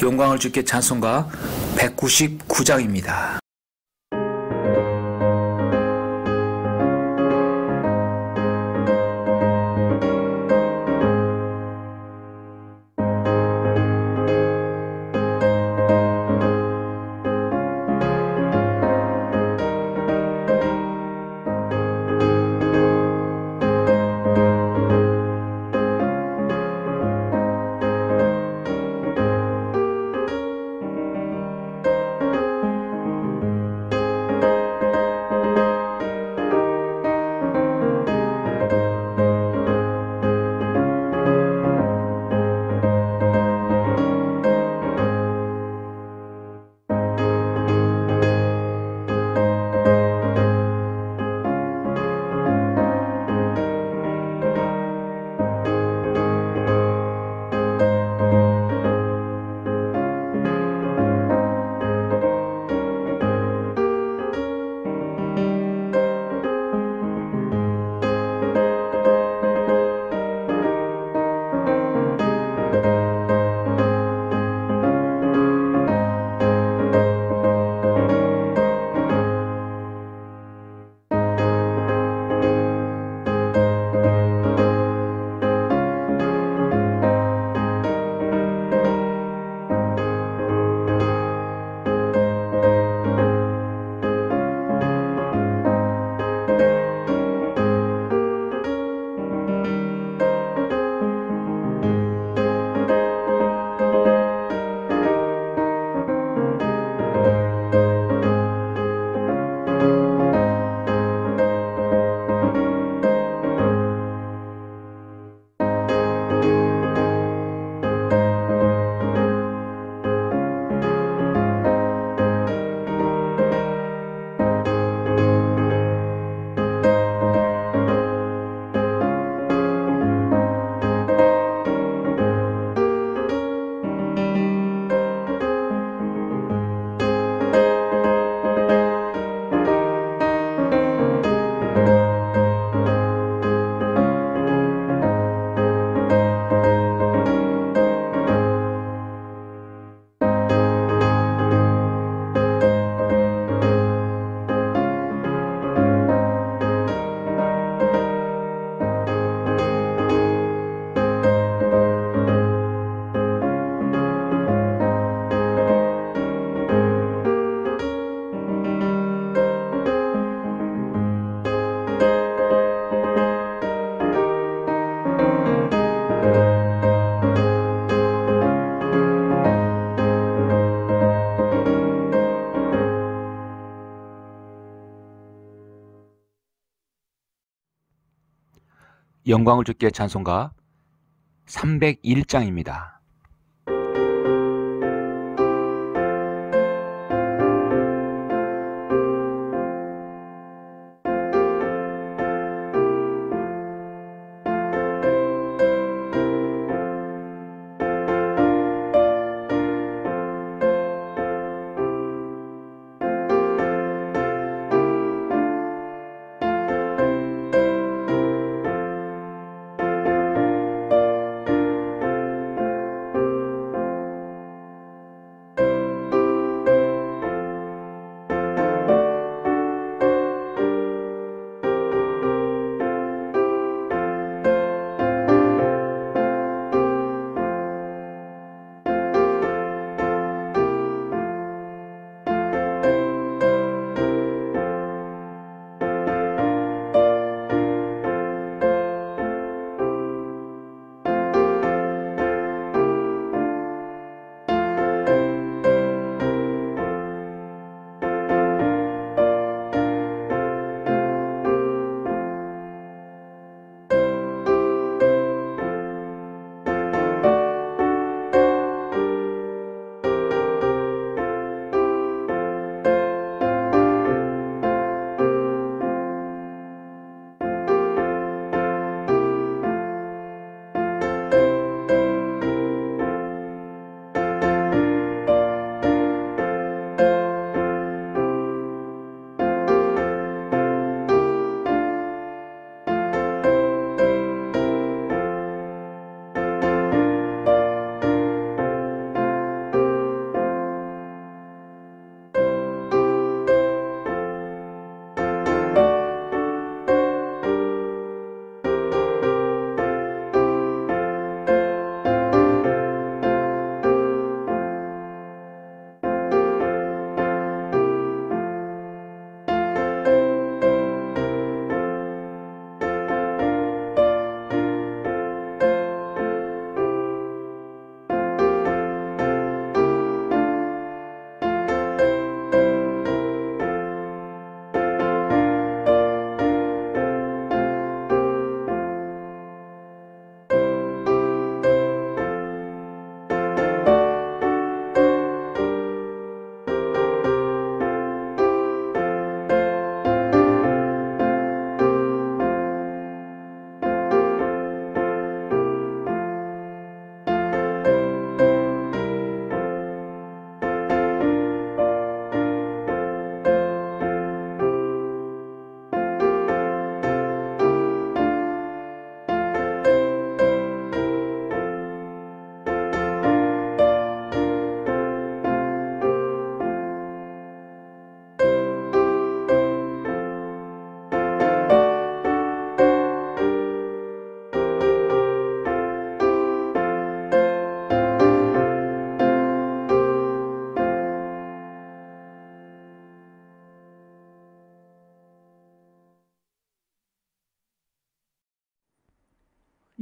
영광을 주께 찬송가 199장입니다. 영광을 주께 찬송가 301장입니다.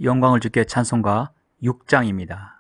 영광을 주께 찬송가 6장입니다.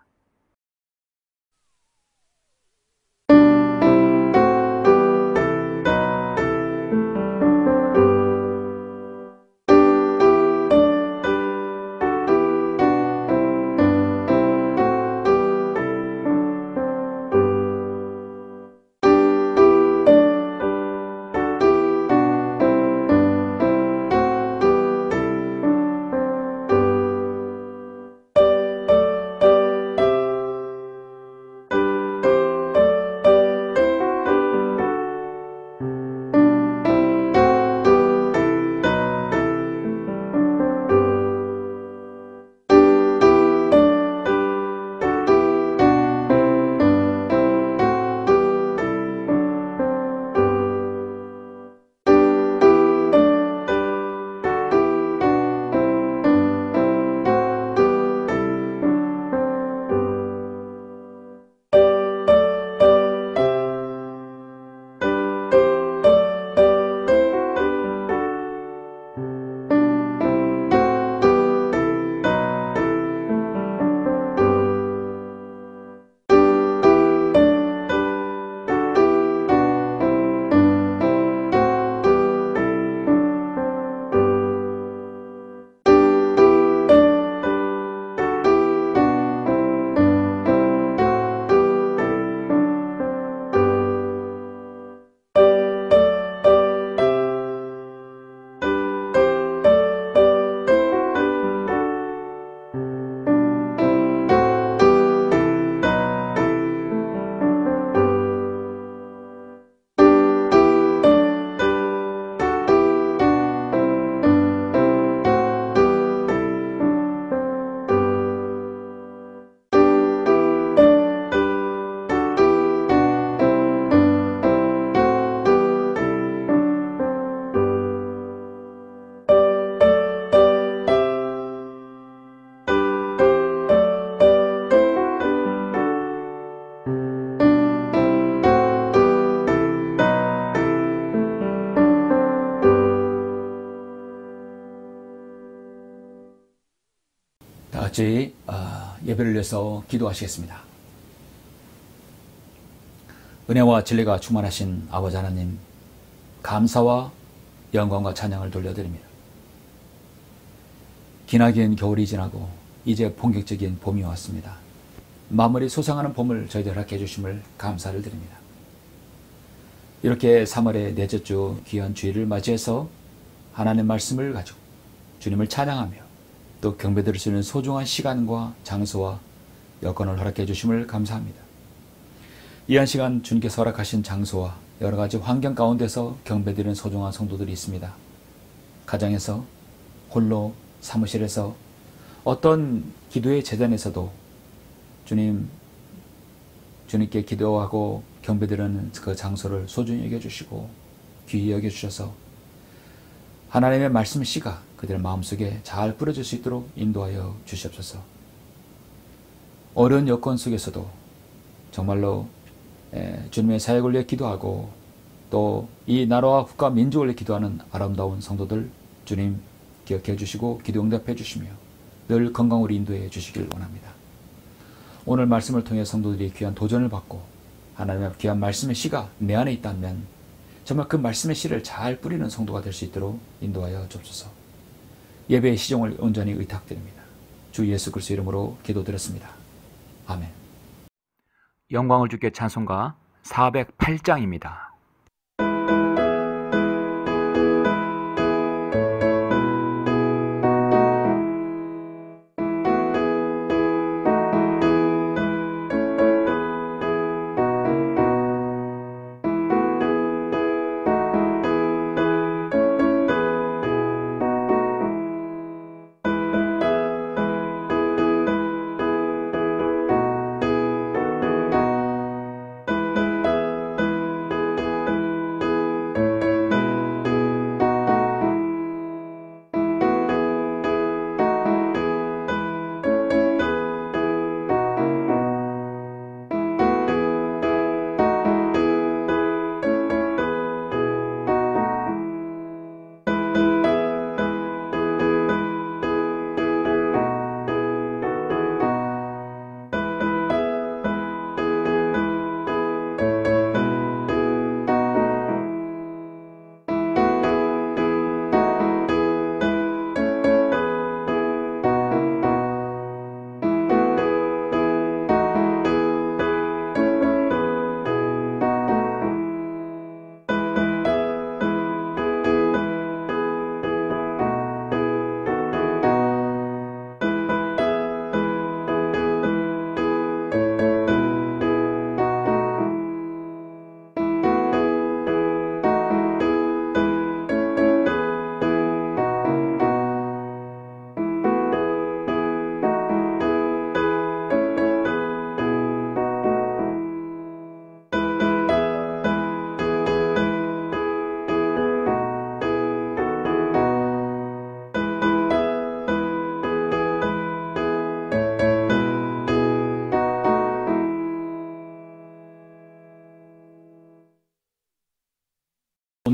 다 같이 예배를 위해서 기도하시겠습니다. 은혜와 진리가 충만하신 아버지 하나님, 감사와 영광과 찬양을 돌려드립니다. 기나긴 겨울이 지나고 이제 본격적인 봄이 왔습니다. 마무리 소상하는 봄을 저희들 허락해 주심을 감사를 드립니다. 이렇게 3월의 넷째 주 귀한 주일을 맞이해서 하나님의 말씀을 가지고 주님을 찬양하며 또 경배드릴 수 있는 소중한 시간과 장소와 여건을 허락해 주심을 감사합니다. 이 한 시간 주님께서 허락하신 장소와 여러 가지 환경 가운데서 경배드리는 소중한 성도들이 있습니다. 가정에서, 홀로, 사무실에서, 어떤 기도의 재단에서도 주님께 기도하고 경배드리는 그 장소를 소중히 여겨주시고 귀히 여겨주셔서 하나님의 말씀 씨가 그들 마음속에 잘 뿌려질 수 있도록 인도하여 주시옵소서. 어려운 여건 속에서도 정말로 주님의 사역을 위해 기도하고 또 이 나라와 국가 민족을 위해 기도하는 아름다운 성도들 주님 기억해 주시고 기도 응답해 주시며 늘 건강으로 인도해 주시길 원합니다. 오늘 말씀을 통해 성도들이 귀한 도전을 받고 하나님의 귀한 말씀의 씨가 내 안에 있다면 정말 그 말씀의 씨를 잘 뿌리는 성도가 될 수 있도록 인도하여 주옵소서. 예배의 시종을 온전히 의탁드립니다. 주 예수 그리스도 이름으로 기도드렸습니다. 아멘. 영광을 주께 찬송가 408장입니다.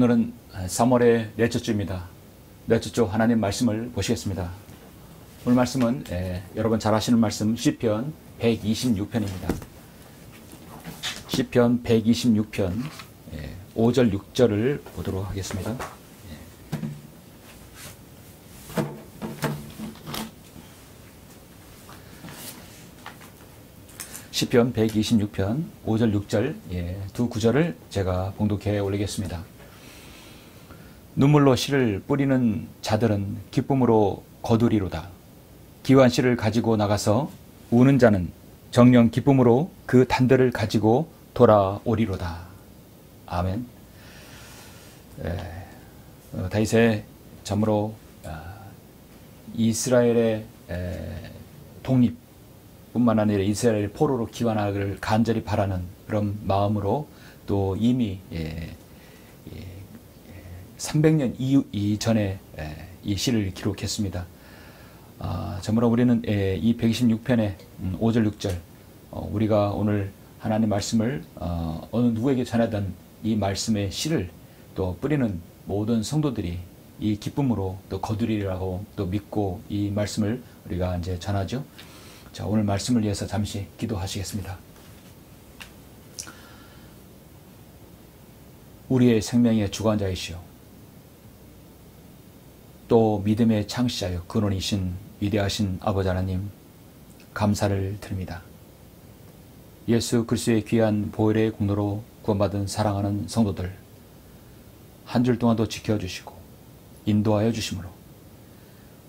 오늘은 3월의 넷째 주입니다. 넷째 주 하나님 말씀을 보시겠습니다. 오늘 말씀은 여러분 잘 아시는 말씀 시편 126편입니다. 시편 126편 5절 6절을 보도록 하겠습니다. 시편 126편 5절 6절 두 구절을 제가 봉독해 올리겠습니다. 눈물로 씨를 뿌리는 자들은 기쁨으로 거두리로다. 기환 씨를 가지고 나가서 우는 자는 정령 기쁨으로 그 단들을 가지고 돌아오리로다. 아멘. 다윗의 참으로 이스라엘의 독립뿐만 아니라 이스라엘 포로로 귀환하기를 간절히 바라는 그런 마음으로 또 이미 300년 이전에 이 시를 기록했습니다. 참으로 우리는 이 126편의 5절 6절 우리가 오늘 하나님 말씀을 어느 누구에게 전하던 이 말씀의 씨를 또 뿌리는 모든 성도들이 이 기쁨으로 또 거두리라고 또 믿고 이 말씀을 우리가 이제 전하죠. 자, 오늘 말씀을 위해서 잠시 기도하시겠습니다. 우리의 생명의 주관자이시오 또 믿음의 창시자여 근원이신 위대하신 아버지 하나님 감사를 드립니다. 예수 그리스도의 귀한 보혈의 공로로 구원받은 사랑하는 성도들 한 줄 동안도 지켜주시고 인도하여 주심으로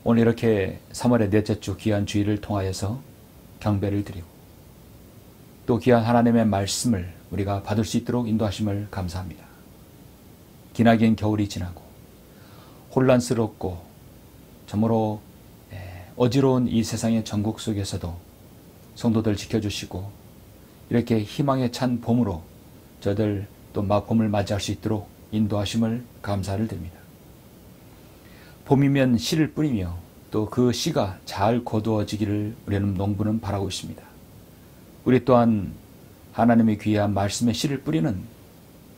오늘 이렇게 3월의 넷째 주 귀한 주일을 통하여서 경배를 드리고 또 귀한 하나님의 말씀을 우리가 받을 수 있도록 인도하심을 감사합니다. 기나긴 겨울이 지나고 혼란스럽고 참으로 어지러운 이 세상의 전국 속에서도 성도들 지켜주시고 이렇게 희망에 찬 봄으로 저들 또 봄을 맞이할 수 있도록 인도하심을 감사를 드립니다. 봄이면 씨를 뿌리며 또 그 씨가 잘 거두어지기를 우리는 농부는 바라고 있습니다. 우리 또한 하나님의 귀한 말씀의 씨를 뿌리는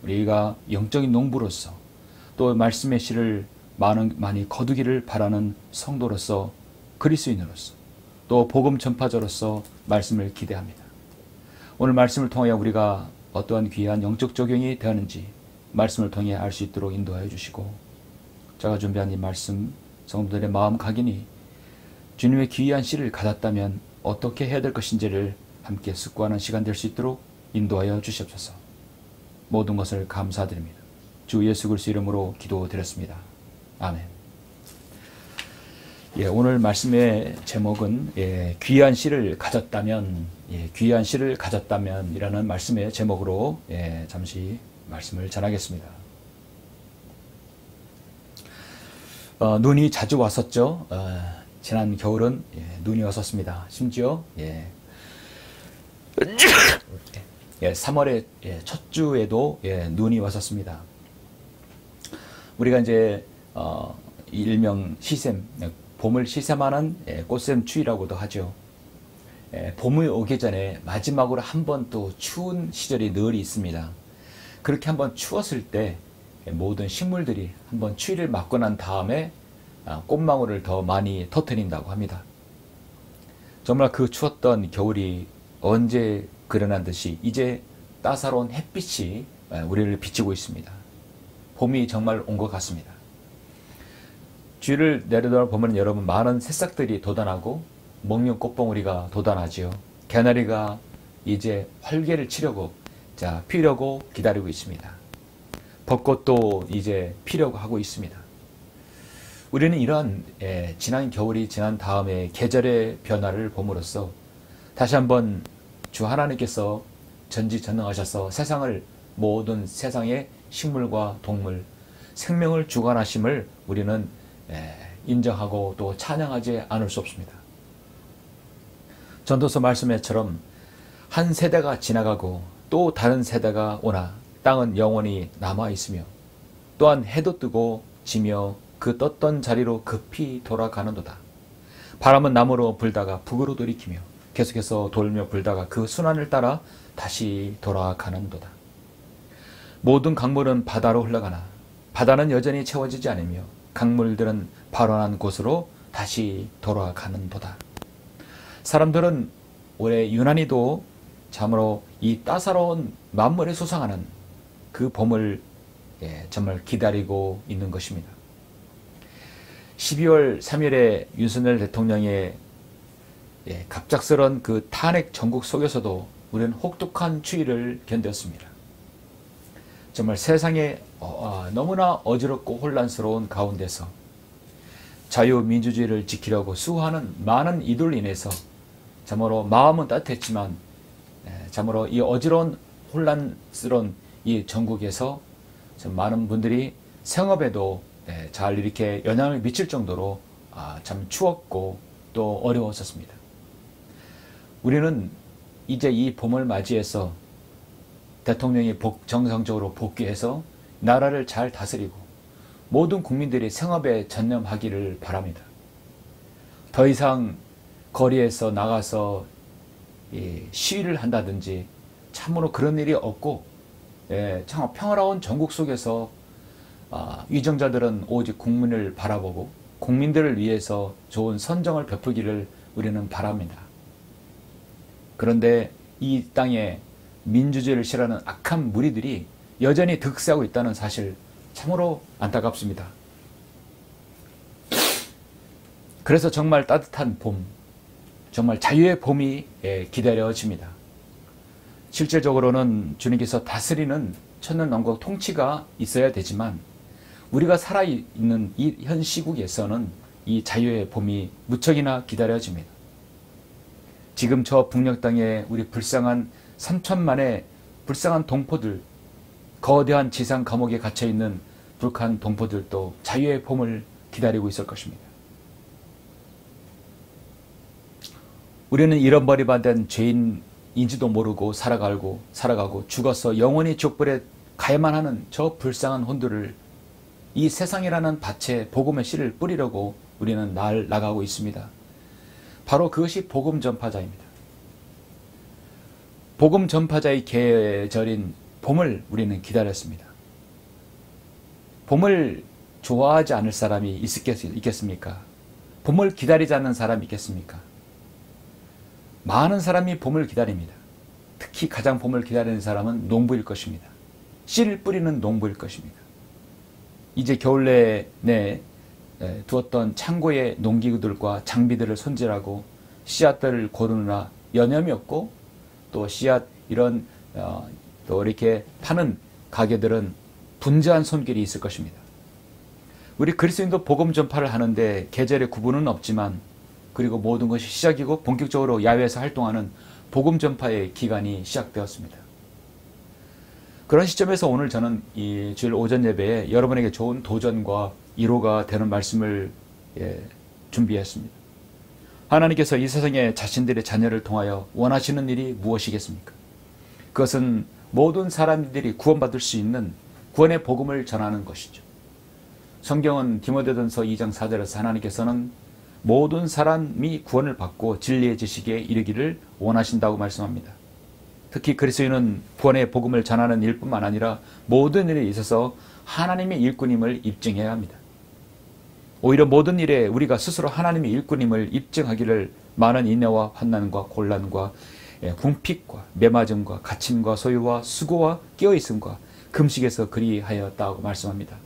우리가 영적인 농부로서 또 말씀의 씨를 많이 거두기를 바라는 성도로서 그리스도인으로서 또 복음 전파자로서 말씀을 기대합니다. 오늘 말씀을 통하여 우리가 어떠한 귀한 영적 적용이 되었는지 말씀을 통해 알 수 있도록 인도하여 주시고 제가 준비한 이 말씀 성도들의 마음 각인이 주님의 귀한 씨를 가졌다면 어떻게 해야 될 것인지를 함께 숙고하는 시간 될 수 있도록 인도하여 주시옵소서. 모든 것을 감사드립니다. 주 예수 그리스도 이름으로 기도드렸습니다. 아멘. 오늘 말씀의 제목은 귀한 씨를 가졌다면 귀한 씨를 가졌다면 이라는 말씀의 제목으로 잠시 말씀을 전하겠습니다. 눈이 자주 왔었죠. 지난 겨울은 눈이 왔었습니다. 심지어 3월의 첫 주에도 눈이 왔었습니다. 우리가 이제 일명 시샘, 봄을 시샘하는 꽃샘 추위라고도 하죠. 봄이 오기 전에 마지막으로 한 번 또 추운 시절이 늘 있습니다. 그렇게 한번 추웠을 때 모든 식물들이 한번 추위를 맞고 난 다음에 꽃망울을 더 많이 터뜨린다고 합니다. 정말 그 추웠던 겨울이 언제 그려난 듯이 이제 따사로운 햇빛이 우리를 비추고 있습니다. 봄이 정말 온 것 같습니다. 주위를 내려다 보면 여러분 많은 새싹들이 돋아나고 목련 꽃봉우리가 돋아나지요. 개나리가 이제 활개를 치려고 피려고 기다리고 있습니다. 벚꽃도 이제 피려고 하고 있습니다. 우리는 이러한 지난 겨울이 지난 다음에 계절의 변화를 봄으로써 다시 한번 주 하나님께서 전지전능하셔서 모든 세상의 식물과 동물, 생명을 주관하심을 우리는 인정하고 또 찬양하지 않을 수 없습니다. 전도서 말씀에처럼 한 세대가 지나가고 또 다른 세대가 오나 땅은 영원히 남아있으며 또한 해도 뜨고 지며 그 떴던 자리로 급히 돌아가는도다. 바람은 남으로 불다가 북으로 돌이키며 계속해서 돌며 불다가 그 순환을 따라 다시 돌아가는도다. 모든 강물은 바다로 흘러가나 바다는 여전히 채워지지 않으며 강물들은 발원한 곳으로 다시 돌아가는도다. 사람들은 올해 유난히도 참으로 이 따사로운 만물에 솟아가는 그 봄을 정말 기다리고 있는 것입니다. 12월 3일에 윤석열 대통령의 갑작스런 그 탄핵 정국 속에서도 우리는 혹독한 추위를 견뎠습니다. 정말 세상에 너무나 어지럽고 혼란스러운 가운데서 자유민주주의를 지키려고 수호하는 많은 이들로 인해서 참으로 마음은 따뜻했지만 참으로 이 어지러운 혼란스러운 이 전국에서 많은 분들이 생업에도 잘 이렇게 영향을 미칠 정도로 참 추웠고 또 어려웠었습니다. 우리는 이제 이 봄을 맞이해서 대통령이 정상적으로 복귀해서 나라를 잘 다스리고 모든 국민들이 생업에 전념하기를 바랍니다. 더 이상 거리에서 나가서 시위를 한다든지 참으로 그런 일이 없고 참 평화로운 전국 속에서 위정자들은 오직 국민을 바라보고 국민들을 위해서 좋은 선정을 베푸기를 우리는 바랍니다. 그런데 이 땅에 민주주의를 싫어하는 악한 무리들이 여전히 득세하고 있다는 사실 참으로 안타깝습니다. 그래서 정말 따뜻한 봄, 정말 자유의 봄이 기다려집니다. 실질적으로는 주님께서 다스리는 천년왕국 통치가 있어야 되지만 우리가 살아있는 이 현 시국에서는 이 자유의 봄이 무척이나 기다려집니다. 지금 저 북녘 땅에 우리 불쌍한 3천만의 불쌍한 동포들, 거대한 지상 감옥에 갇혀있는 불쾌한 동포들도 자유의 봄을 기다리고 있을 것입니다. 우리는 잃어버림받은 죄인인지도 모르고 살아가고 죽어서 영원히 족불에 가야만 하는 저 불쌍한 혼들을 이 세상이라는 밭에 복음의 씨를 뿌리려고 우리는 나가고 있습니다. 바로 그것이 복음 전파자입니다. 복음 전파자의 계절인 봄을 우리는 기다렸습니다. 봄을 좋아하지 않을 사람이 있겠습니까? 봄을 기다리지 않는 사람이 있겠습니까? 많은 사람이 봄을 기다립니다. 특히 가장 봄을 기다리는 사람은 농부일 것입니다. 씨를 뿌리는 농부일 것입니다. 이제 겨울 내내 두었던 창고의 농기구들과 장비들을 손질하고 씨앗들을 고르느라 여념이 없고 또 씨앗 이런 또 이렇게 파는 가게들은 분주한 손길이 있을 것입니다. 우리 그리스도인도 복음 전파를 하는데 계절의 구분은 없지만 그리고 모든 것이 시작이고 본격적으로 야외에서 활동하는 복음 전파의 기간이 시작되었습니다. 그런 시점에서 오늘 저는 이 주일 오전 예배에 여러분에게 좋은 도전과 위로가 되는 말씀을 준비했습니다. 하나님께서 이 세상에 자신들의 자녀를 통하여 원하시는 일이 무엇이겠습니까? 그것은 모든 사람들이 구원받을 수 있는 구원의 복음을 전하는 것이죠. 성경은 디모데전서 2장 4절에서 하나님께서는 모든 사람이 구원을 받고 진리의 지식에 이르기를 원하신다고 말씀합니다. 특히 그리스도인은 구원의 복음을 전하는 일뿐만 아니라 모든 일에 있어서 하나님의 일꾼임을 입증해야 합니다. 오히려 모든 일에 우리가 스스로 하나님의 일꾼임을 입증하기를 많은 인내와 환난과 곤란과 궁핍과 매맞음과 갇힘과 소유와 수고와 끼어있음과 금식에서 그리하였다고 말씀합니다.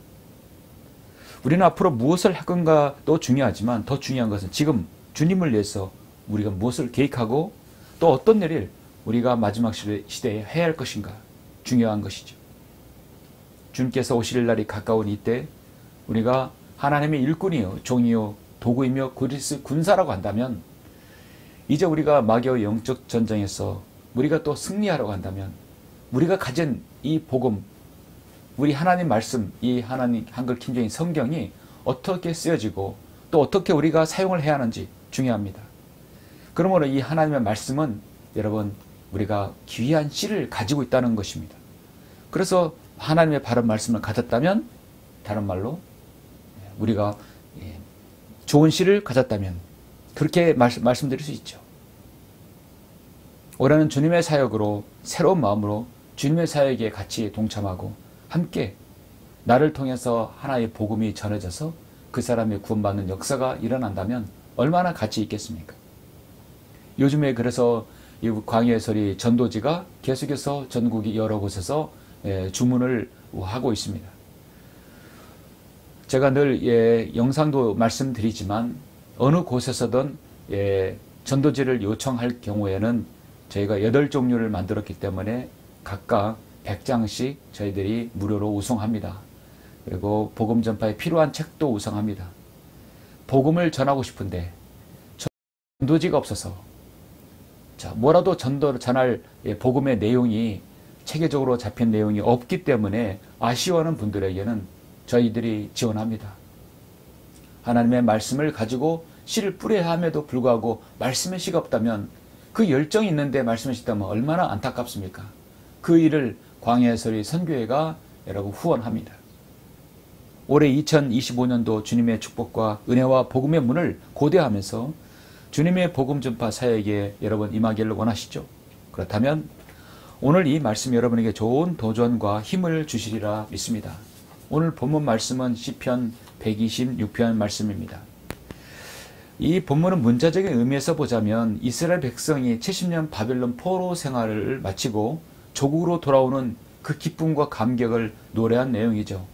우리는 앞으로 무엇을 할 건가도 중요하지만 더 중요한 것은 지금 주님을 위해서 우리가 무엇을 계획하고 또 어떤 일을 우리가 마지막 시대에 해야 할 것인가 중요한 것이죠. 주님께서 오실 날이 가까운 이때 우리가 하나님의 일꾼이요 종이요 도구이며 그리스 군사라고 한다면 이제 우리가 마귀의 영적 전쟁에서 우리가 또 승리하려고 한다면 우리가 가진 이 복음 우리 하나님 말씀 이 하나님 한글 킹제인 성경이 어떻게 쓰여지고 또 어떻게 우리가 사용을 해야 하는지 중요합니다. 그러므로 이 하나님의 말씀은 여러분 우리가 귀한 씨를 가지고 있다는 것입니다. 그래서 하나님의 바른 말씀을 가졌다면 다른 말로 우리가 좋은 씨를 가졌다면 그렇게 말씀드릴 수 있죠. 올해는 주님의 사역으로 새로운 마음으로 주님의 사역에 같이 동참하고 함께 나를 통해서 하나의 복음이 전해져서 그 사람이 구원받는 역사가 일어난다면 얼마나 가치 있겠습니까? 요즘에 그래서 이 광야의 소리 전도지가 계속해서 전국이 여러 곳에서 주문을 하고 있습니다. 제가 늘 영상도 말씀드리지만 어느 곳에서든 전도지를 요청할 경우에는 저희가 8종류를 만들었기 때문에 각각 100장씩 저희들이 무료로 우송합니다. 그리고 복음 전파에 필요한 책도 우송합니다. 복음을 전하고 싶은데 전도지가 없어서 뭐라도 전할 복음의 내용이 체계적으로 잡힌 내용이 없기 때문에 아쉬워하는 분들에게는 저희들이 지원합니다. 하나님의 말씀을 가지고 씨를 뿌려야 함에도 불구하고 말씀의 씨가 없다면 그 열정이 있는데 말씀의 씨가 없다면 얼마나 안타깝습니까? 그 일을 광야의 소리 선교회가 여러분 후원합니다. 올해 2025년도 주님의 축복과 은혜와 복음의 문을 고대하면서 주님의 복음 전파 사역에 여러분 임하기를 원하시죠? 그렇다면 오늘 이 말씀 여러분에게 좋은 도전과 힘을 주시리라 믿습니다. 오늘 본문 말씀은 시편 126편 말씀입니다. 이 본문은 문자적인 의미에서 보자면 이스라엘 백성이 70년 바벨론 포로 생활을 마치고 조국으로 돌아오는 그 기쁨과 감격을 노래한 내용이죠.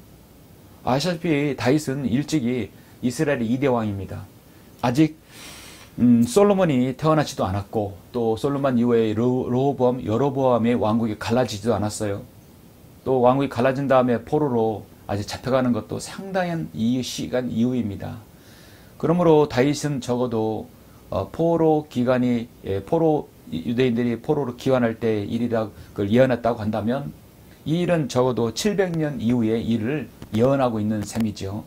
아시다시피 다윗은 일찍이 이스라엘의 2대 왕입니다. 아직 솔로몬이 태어나지도 않았고 또 솔로몬 이후에 르호보암, 여로보암의 왕국이 갈라지지도 않았어요. 또 왕국이 갈라진 다음에 포로로 아직 잡혀가는 것도 상당한 시간 이후입니다. 그러므로 다윗은 적어도 포로 기간이 유대인들이 포로로 귀환할 때 일이라 그걸 예언했다고 한다면 이 일은 적어도 700년 이후의 일을 예언하고 있는 셈이죠.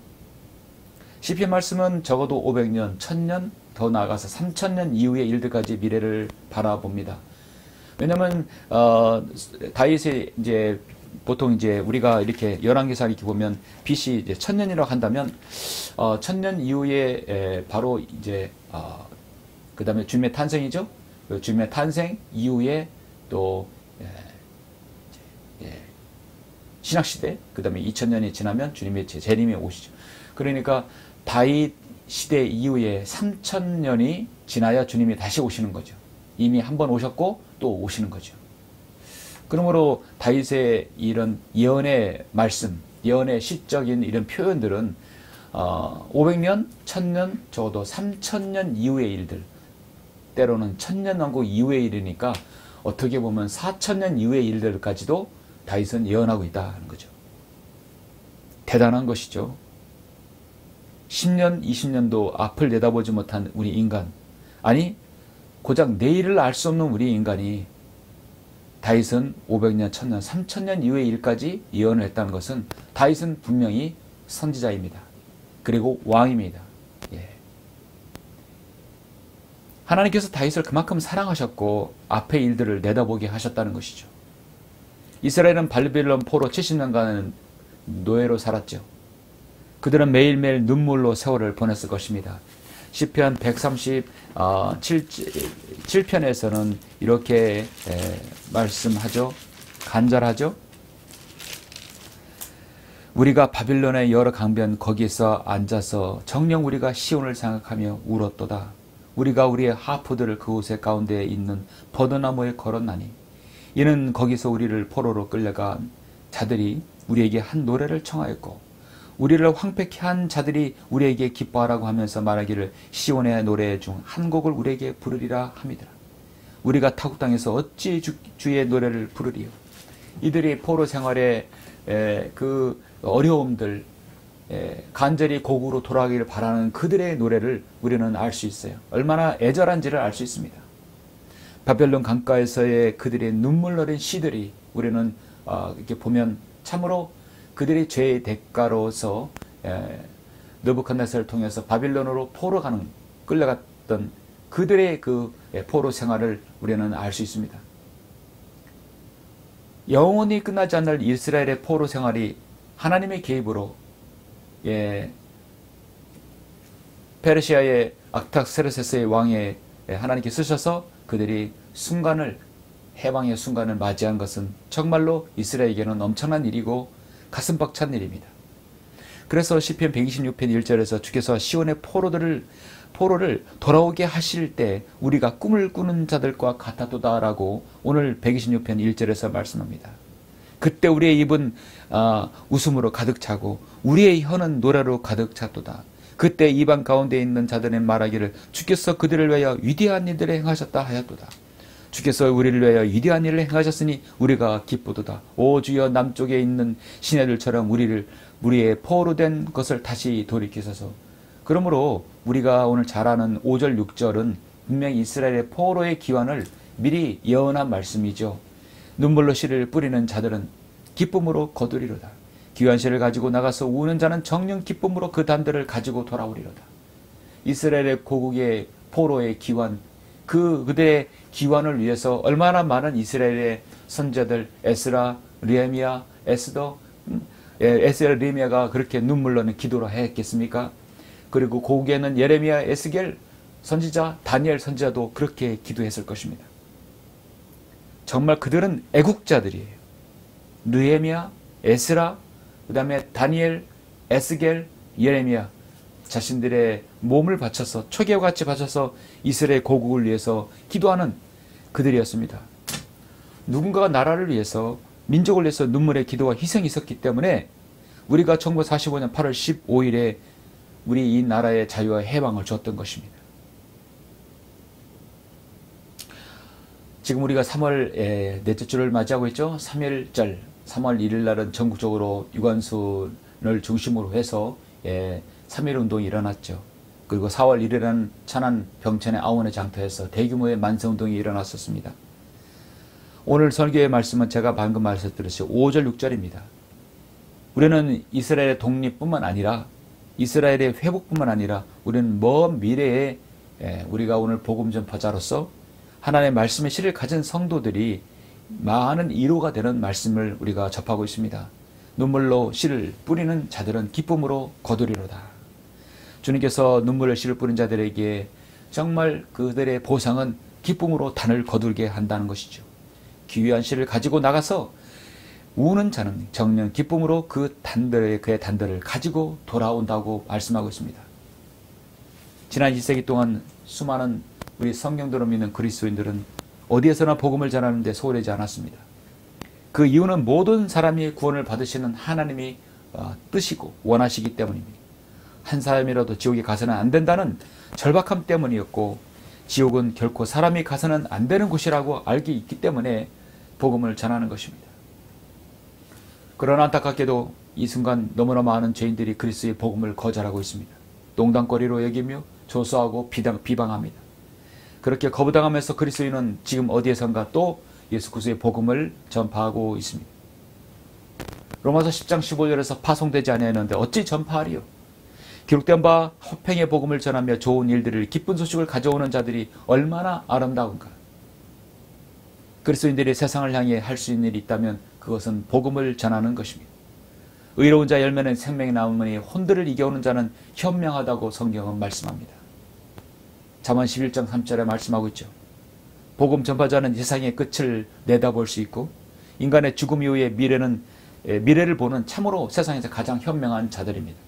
시편 말씀은 적어도 500년, 1000년, 더 나아가서 3000년 이후의 일들까지 미래를 바라봅니다. 왜냐하면 다윗이 이제 보통 이제 우리가 이렇게 열왕기상 이렇게 보면 BC 이제 1000년이라고 한다면 1000년 이후에 바로 이제 그 다음에 주님의 탄생이죠. 주님의 탄생 이후에 또 신학시대, 그 다음에 2000년이 지나면 주님의 재림이 오시죠. 그러니까 다윗 시대 이후에 3000년이 지나야 주님이 다시 오시는 거죠. 이미 한 번 오셨고 또 오시는 거죠. 그러므로 다윗의 이런 예언의 말씀, 예언의 시적인 이런 표현들은 500년, 1000년, 적어도 3000년 이후의 일들, 때로는 1000년 왕국 이후의 일이니까 어떻게 보면 4000년 이후의 일들까지도 다윗은 예언하고 있다는 거죠. 대단한 것이죠. 10년, 20년도 앞을 내다보지 못한 우리 인간, 아니 고작 내일을 알 수 없는 우리 인간이 다윗은 500년, 1000년, 3000년 이후의 일까지 예언을 했다는 것은 다윗은 분명히 선지자입니다. 그리고 왕입니다. 하나님께서 다윗을 그만큼 사랑하셨고 앞의 일들을 내다보게 하셨다는 것이죠. 이스라엘은 바벨론 포로 70년간 노예로 살았죠. 그들은 매일매일 눈물로 세월을 보냈을 것입니다. 시편 137편에서는 이렇게 말씀하죠. 간절하죠. 우리가 바빌론의 여러 강변 거기서 앉아서 정녕 우리가 시온을 생각하며 울었도다. 우리가 우리의 하프들을 그곳에 가운데에 있는 버드나무에 걸었나니 이는 거기서 우리를 포로로 끌려간 자들이 우리에게 한 노래를 청하였고 우리를 황폐케 한 자들이 우리에게 기뻐하라고 하면서 말하기를 시온의 노래 중 한 곡을 우리에게 부르리라 함이더라. 우리가 타국 땅에서 어찌 주의 노래를 부르리요. 이들이 포로 생활의 그 어려움들, 간절히 고국으로 돌아가기를 바라는 그들의 노래를 우리는 알 수 있어요. 얼마나 애절한지를 알 수 있습니다. 바벨론 강가에서의 그들의 눈물 어린 시들이 우리는 이렇게 보면 참으로 그들의 죄의 대가로서 느부갓네살을 통해서 바빌론으로 포로 가는 끌려갔던 그들의 그 포로 생활을 우리는 알 수 있습니다. 영원히 끝나지 않을 이스라엘의 포로 생활이 하나님의 개입으로 페르시아의 악탁세르세스의 왕에 하나님께 쓰셔서 그들이 해방의 순간을 맞이한 것은 정말로 이스라엘에게는 엄청난 일이고 가슴 벅찬 일입니다. 그래서 시편 126편 1절에서 주께서 시온의 포로를 돌아오게 하실 때 우리가 꿈을 꾸는 자들과 같았도다라고 오늘 126편 1절에서 말씀합니다. 그때 우리의 입은 웃음으로 가득 차고 우리의 혀는 노래로 가득 찼도다. 그때 이방 가운데 있는 자들은 말하기를 주께서 그들을 위하여 위대한 일들을 행하셨다 하였도다. 주께서 우리를 위하여 위대한 일을 행하셨으니 우리가 기쁘도다. 오 주여, 남쪽에 있는 시내들처럼 우리의 포로 된 것을 다시 돌이키소서. 그러므로 우리가 오늘 잘 아는 5절 6절은 분명히 이스라엘의 포로의 기환을 미리 예언한 말씀이죠. 눈물로 씨를 뿌리는 자들은 기쁨으로 거두리로다. 귀한 씨를 가지고 나가서 우는 자는 정녕 기쁨으로 그 단들을 가지고 돌아오리로다. 이스라엘의 고국의 포로의 기환, 그들의 기환을 위해서 얼마나 많은 이스라엘의 선자들 에스라, 느헤미야, 에스라, 느헤미야가 그렇게 눈물로는 기도를 했겠습니까? 그리고 고국에는 예레미야, 에스겔 선지자, 다니엘 선지자도 그렇게 기도했을 것입니다. 정말 그들은 애국자들이에요. 느헤미야, 에스라, 그 다음에 다니엘, 에스겔, 예레미야, 자신들의 몸을 바쳐서, 초계와같이 바쳐서 이스라엘 고국을 위해서 기도하는 그들이었습니다. 누군가가 나라를 위해서, 민족을 위해서 눈물의 기도와 희생이 있었기 때문에 우리가 1945년 8월 15일에 우리 이 나라의 자유와 해방을 줬던 것입니다. 지금 우리가 3월 넷째 주를 맞이하고 있죠. 3일절, 3월 1일 날은 전국적으로 유관순을 중심으로 해서 3.1운동이 일어났죠. 그리고 4월 1일에는 천안 병천의 아원의 장터에서 대규모의 만세운동이 일어났었습니다. 오늘 설교의 말씀은 제가 방금 말씀드렸듯이 5절 6절입니다. 우리는 이스라엘의 독립뿐만 아니라 이스라엘의 회복뿐만 아니라 우리는 먼 미래에 우리가 오늘 복음 전파자로서 하나님의 말씀의 실을 가진 성도들이 많은 이로가 되는 말씀을 우리가 접하고 있습니다. 눈물로 씨를 뿌리는 자들은 기쁨으로 거두리로다. 주님께서 눈물로 씨를 뿌린 자들에게 정말 그들의 보상은 기쁨으로 단을 거두게 한다는 것이죠. 귀한 씨를 가지고 나가서 우는 자는 정녕 기쁨으로 그의 단들을 가지고 돌아온다고 말씀하고 있습니다. 지난 2세기 동안 수많은 우리 성경대로 믿는 그리스도인들은 어디에서나 복음을 전하는데 소홀하지 않았습니다. 그 이유는 모든 사람이 구원을 받으시는 하나님이 뜻이고 원하시기 때문입니다. 한 사람이라도 지옥에 가서는 안 된다는 절박함 때문이었고, 지옥은 결코 사람이 가서는 안 되는 곳이라고 알기 있기 때문에 복음을 전하는 것입니다. 그러나 안타깝게도 이 순간 너무나 많은 죄인들이 그리스도의 복음을 거절하고 있습니다. 농담거리로 여기며 조소하고 비방합니다. 그렇게 거부당하면서 그리스도인은 지금 어디에선가 또 예수 그리스도의 복음을 전파하고 있습니다. 로마서 10장 15절에서 파송되지 아니하였는데 어찌 전파하리요? 기록된 바 화평의 복음을 전하며 좋은 일들을, 기쁜 소식을 가져오는 자들이 얼마나 아름다운가. 그리스도인들이 세상을 향해 할 수 있는 일이 있다면 그것은 복음을 전하는 것입니다. 의로운 자 열매는 생명이 나오느니 혼들을 이겨오는 자는 현명하다고 성경은 말씀합니다. 잠언 11장 3절에 말씀하고 있죠. 복음 전파자는 세상의 끝을 내다볼 수 있고 인간의 죽음 이후의 미래를 보는 참으로 세상에서 가장 현명한 자들입니다.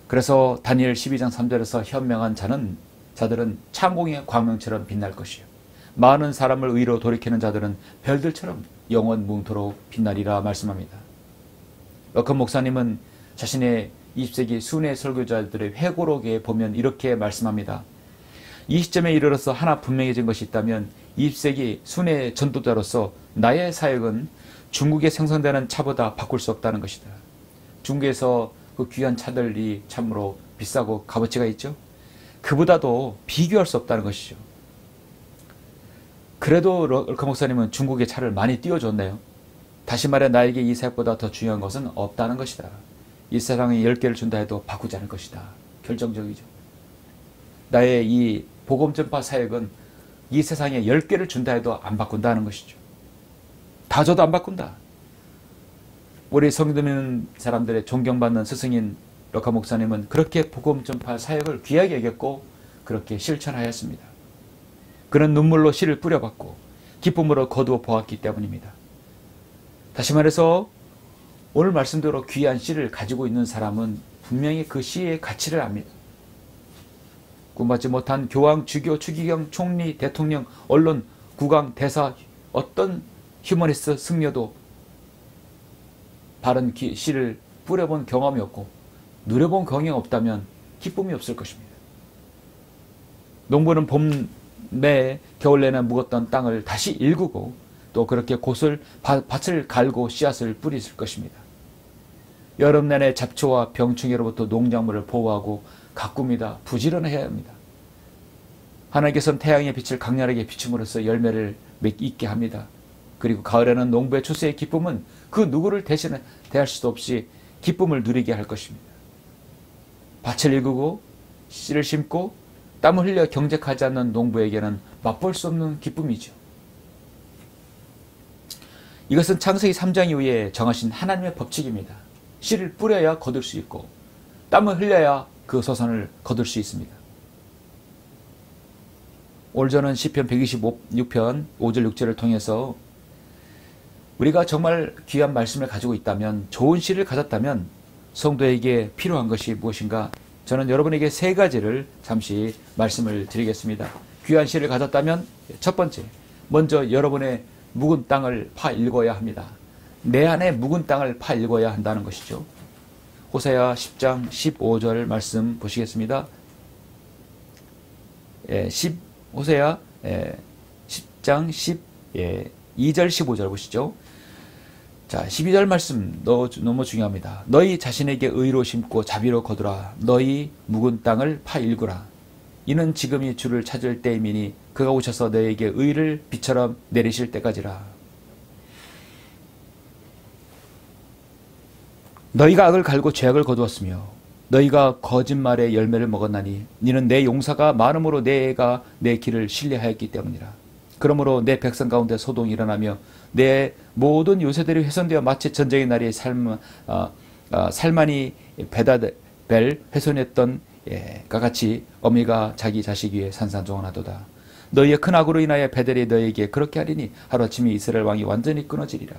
그래서 다니엘 12장 3절에서 현명한 자들은 창공의 광명처럼 빛날 것이요, 많은 사람을 의로 돌이키는 자들은 별들처럼 영원 뭉토록 빛나리라 말씀합니다. 러컨 목사님은 자신의 20세기 순회 설교자들의 회고록에 보면 이렇게 말씀합니다. 이 시점에 이르러서 하나 분명해진 것이 있다면 20세기 순회 전도자로서 나의 사역은 중국에 생산되는 차보다 바꿀 수 없다는 것이다. 중국에서 그 귀한 차들이 참으로 비싸고 값어치가 있죠. 그보다도 비교할 수 없다는 것이죠. 그래도 러컨 목사님은 중국의 차를 많이 띄워줬네요. 다시 말해 나에게 이 사역보다 더 중요한 것은 없다는 것이다. 이 세상에 10개를 준다 해도 바꾸지 않을 것이다. 결정적이죠. 나의 이 복음 전파 사역은 이 세상에 10개를 준다 해도 안 바꾼다는 것이죠. 다 줘도 안 바꾼다. 우리 성도 믿는 사람들의 존경받는 스승인 러컨 목사님은 그렇게 복음 전파 사역을 귀하게 여겼고 그렇게 실천하였습니다. 그는 눈물로 씨를 뿌려봤고 기쁨으로 거두어 보았기 때문입니다. 다시 말해서 오늘 말씀대로 귀한 씨를 가지고 있는 사람은 분명히 그 씨의 가치를 압니다. 꿈받지 못한 교황, 주교, 추기경, 총리, 대통령, 언론, 국왕, 대사, 어떤 휴머니스트 승려도 바른 씨를 뿌려본 경험이 없고 누려본 경험이 없다면 기쁨이 없을 것입니다. 농부는 봄에 겨울내내 묵었던 땅을 다시 일구고 또 그렇게 밭을 갈고 씨앗을 뿌리실 것입니다. 여름 내내 잡초와 병충해로부터 농작물을 보호하고 가꿉니다. 부지런해야 합니다. 하나님께서는 태양의 빛을 강렬하게 비춤으로써 열매를 맺게 합니다. 그리고 가을에는 농부의 추수의 기쁨은 그 누구를 대할 수도 없이 기쁨을 누리게 할 것입니다. 밭을 일구고 씨를 심고 땀을 흘려 경작하지 않는 농부에게는 맛볼 수 없는 기쁨이죠. 이것은 창세기 3장 이후에 정하신 하나님의 법칙입니다. 씨를 뿌려야 거둘 수 있고 땀을 흘려야 그 소산을 거둘 수 있습니다. 오늘 저는 시편 126편 5절 6절을 통해서 우리가 정말 귀한 말씀을 가지고 있다면, 좋은 씨를 가졌다면 성도에게 필요한 것이 무엇인가? 저는 여러분에게 세 가지를 잠시 말씀을 드리겠습니다. 귀한 씨를 가졌다면 첫 번째, 먼저 여러분의 묵은 땅을 파일궈야 합니다. 내 안에 묵은 땅을 파일궈야 한다는 것이죠. 호세아 10장 15절 말씀 보시겠습니다. 호세아 10장 12절 15절 보시죠. 자, 12절 말씀 너무 중요합니다. 너희 자신에게 의로 심고 자비로 거두라. 너희 묵은 땅을 파일구라. 이는 지금이 주를 찾을 때이미니 그가 오셔서 너희에게 의를 비처럼 내리실 때까지라. 너희가 악을 갈고 죄악을 거두었으며 너희가 거짓말의 열매를 먹었나니 니는 내 용사가 많음으로 내가 내 길을 신뢰하였기 때문이라. 그러므로 내 백성 가운데 소동이 일어나며 내 모든 요새들이 훼손되어 마치 전쟁의 날이 살만이 베다벨 훼손했던 가 같이 어미가 자기 자식 위에 산산조각나도다. 너희의 큰 악으로 인하여 베델이 너희에게 그렇게 하리니 하루아침에 이스라엘 왕이 완전히 끊어지리라.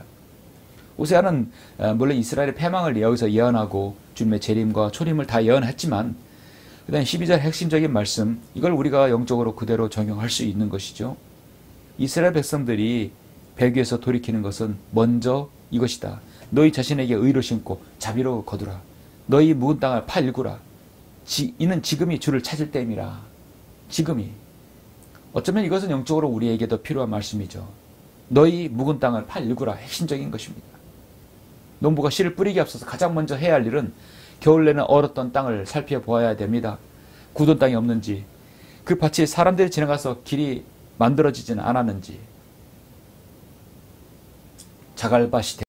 호세아는 물론 이스라엘의 패망을 여기서 예언하고 주님의 재림과 초림을 다 예언했지만 그 다음 12절 핵심적인 말씀, 이걸 우리가 영적으로 그대로 적용할 수 있는 것이죠. 이스라엘 백성들이 배교에서 돌이키는 것은 먼저 이것이다. 너희 자신에게 의로 심고 자비로 거두라. 너희 묵은 땅을 파일구라. 이는 지금이 주를 찾을 때임이라. 지금이. 어쩌면 이것은 영적으로 우리에게도 필요한 말씀이죠. 너희 묵은 땅을 파일구라. 핵심적인 것입니다. 농부가 씨를 뿌리기 앞서서 가장 먼저 해야 할 일은 겨울 내내 얼었던 땅을 살펴보아야 됩니다. 굳은 땅이 없는지, 그 밭이 사람들이 지나가서 길이 만들어지지는 않았는지, 자갈밭이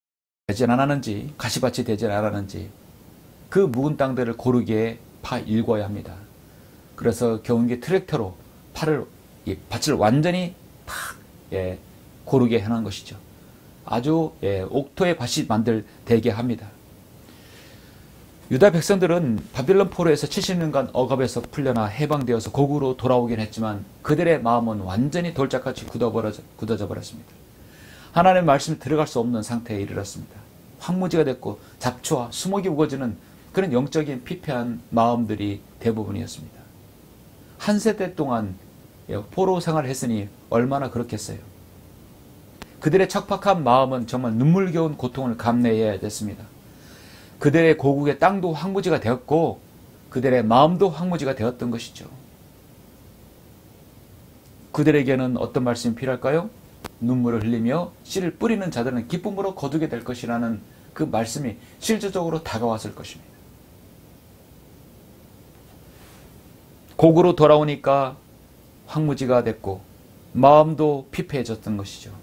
되진 않았는지, 가시밭이 되진 않았는지, 그 묵은 땅들을 고르게 파일궈야 합니다. 그래서 경운기 트랙터로 밭을 완전히 고르게 해놓은 것이죠. 아주 옥토의 밭이 되게 합니다. 유다 백성들은 바빌론 포로에서 70년간 억압에서 풀려나 해방되어서 고국으로 돌아오긴 했지만 그들의 마음은 완전히 돌짝같이 굳어져 버렸습니다. 하나님의 말씀에 들어갈 수 없는 상태에 이르렀습니다. 황무지가 됐고 잡초와 수목이 우거지는 그런 영적인 피폐한 마음들이 대부분이었습니다. 한 세대 동안 포로 생활을 했으니 얼마나 그렇겠어요. 그들의 척박한 마음은 정말 눈물겨운 고통을 감내해야 됐습니다. 그들의 고국의 땅도 황무지가 되었고 그들의 마음도 황무지가 되었던 것이죠. 그들에게는 어떤 말씀이 필요할까요? 눈물을 흘리며 씨를 뿌리는 자들은 기쁨으로 거두게 될 것이라는 그 말씀이 실질적으로 다가왔을 것입니다. 고국으로 돌아오니까 황무지가 됐고 마음도 피폐해졌던 것이죠.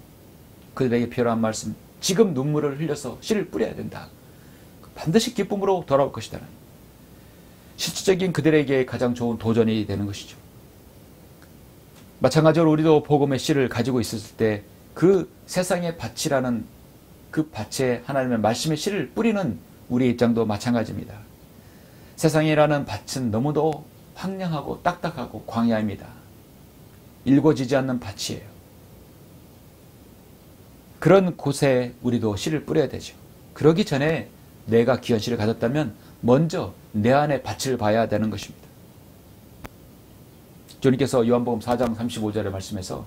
그들에게 필요한 말씀, 지금 눈물을 흘려서 씨를 뿌려야 된다. 반드시 기쁨으로 돌아올 것이다. 실질적인 그들에게 가장 좋은 도전이 되는 것이죠. 마찬가지로 우리도 복음의 씨를 가지고 있었을 때 그 세상의 밭이라는 그 밭에 하나님의 말씀의 씨를 뿌리는 우리의 입장도 마찬가지입니다. 세상이라는 밭은 너무도 황량하고 딱딱하고 광야입니다. 일궈지지 않는 밭이에요. 그런 곳에 우리도 씨를 뿌려야 되죠. 그러기 전에 내가 귀환실을 가졌다면 먼저 내 안에 밭을 봐야 되는 것입니다. 주님께서 요한복음 4장 35절의 말씀에서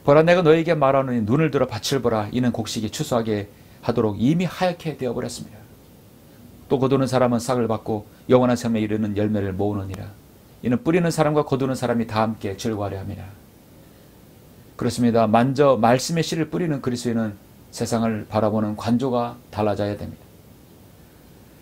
보라 내가 너에게 말하노니 눈을 들어 밭을 보라 이는 곡식이 추수하게 하도록 이미 하얗게 되어버렸습니다. 또 거두는 사람은 싹을 받고 영원한 생명에 이르는 열매를 모으느니라. 이는 뿌리는 사람과 거두는 사람이 다 함께 즐거워하려 함이라. 그렇습니다. 먼저 말씀의 씨를 뿌리는 그리스도인은 세상을 바라보는 관조가 달라져야 됩니다.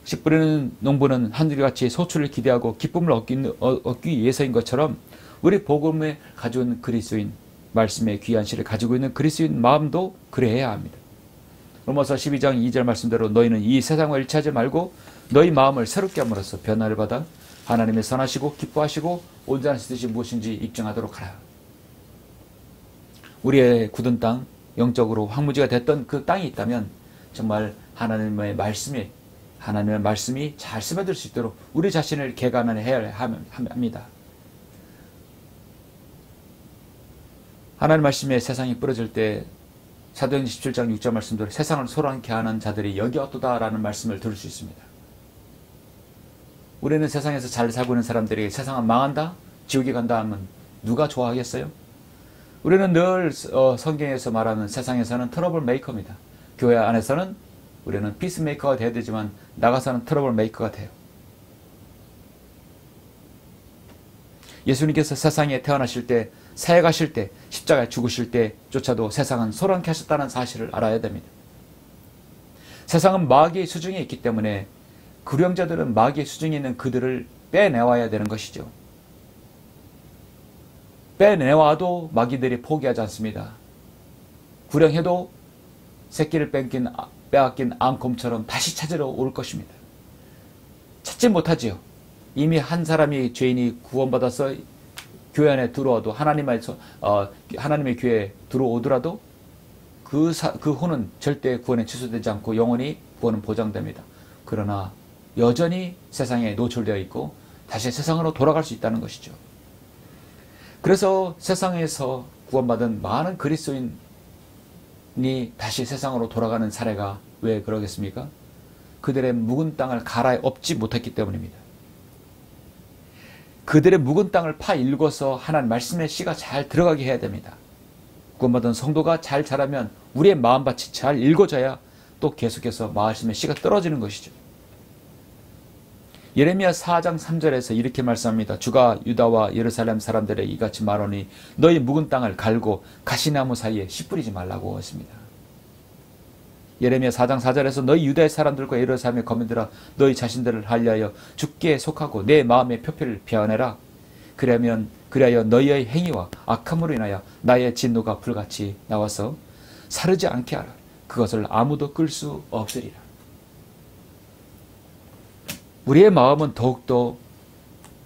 씨 뿌리는 농부는 하늘같이 소출을 기대하고 기쁨을 얻기 위해서인 것처럼 우리 복음에 가져온 그리스도인, 말씀의 귀한 씨를 가지고 있는 그리스도인 마음도 그래야 합니다. 로마서 12장 2절 말씀대로 너희는 이 세상과 일치하지 말고 너희 마음을 새롭게 함으로써 변화를 받아 하나님의 선하시고 기뻐하시고 온전하신 뜻이 무엇인지 입증하도록 하라. 우리의 굳은 땅, 영적으로 황무지가 됐던 그 땅이 있다면 정말 하나님의 말씀이 잘 스며들 수 있도록 우리 자신을 개간해야 합니다. 하나님 말씀에 세상이 뿌려질 때 사도행전 17장 6절 말씀대로 세상을 소란케 하는 자들이 여기 왔도다라는 말씀을 들을 수 있습니다. 우리는 세상에서 잘 살고 있는 사람들이 세상은 망한다, 지옥에 간다 하면 누가 좋아하겠어요? 우리는 늘 성경에서 말하는 세상에서는 트러블 메이커입니다. 교회 안에서는 우리는 피스메이커가 돼야 되지만 나가서는 트러블 메이커가 돼요. 예수님께서 세상에 태어나실 때, 사역하실 때, 십자가에 죽으실 때조차도 세상은 소란케 하셨다는 사실을 알아야 됩니다. 세상은 마귀의 수중에 있기 때문에 구령자들은 마귀의 수중에 있는 그들을 빼내와야 되는 것이죠. 빼내와도 마귀들이 포기하지 않습니다. 구령해도 새끼를 빼앗긴 앙곰처럼 다시 찾으러 올 것입니다. 찾지 못하지요. 이미 한 사람이 죄인이 구원받아서 교회 안에 들어와도 하나님의 교회에 들어오더라도 그 혼은 절대 구원에 취소되지 않고 영원히 구원은 보장됩니다. 그러나 여전히 세상에 노출되어 있고 다시 세상으로 돌아갈 수 있다는 것이죠. 그래서 세상에서 구원받은 많은 그리스도인이 다시 세상으로 돌아가는 사례가 왜 그러겠습니까? 그들의 묵은 땅을 갈아엎지 못했기 때문입니다. 그들의 묵은 땅을 파일궈서 하나님 말씀의 씨가 잘 들어가게 해야 됩니다. 구원받은 성도가 잘 자라면 우리의 마음밭이 잘 읽어져야 또 계속해서 말씀의 씨가 떨어지는 것이죠. 예레미야 4장 3절에서 이렇게 말씀합니다. 주가 유다와 예루살렘 사람들에게 이같이 말하니 너희 묵은 땅을 갈고 가시나무 사이에 씨 뿌리지 말라고 했습니다. 예레미야 4장 4절에서 너희 유다의 사람들과 예루살렘의 거민들아 너희 자신들을 할례하여 주께 속하고 내 마음의 표표를 베어내라. 그리하여 너희의 행위와 악함으로 인하여 나의 진노가 불같이 나와서 사르지 않게 하라. 그것을 아무도 끌 수 없으리라. 우리의 마음은 더욱더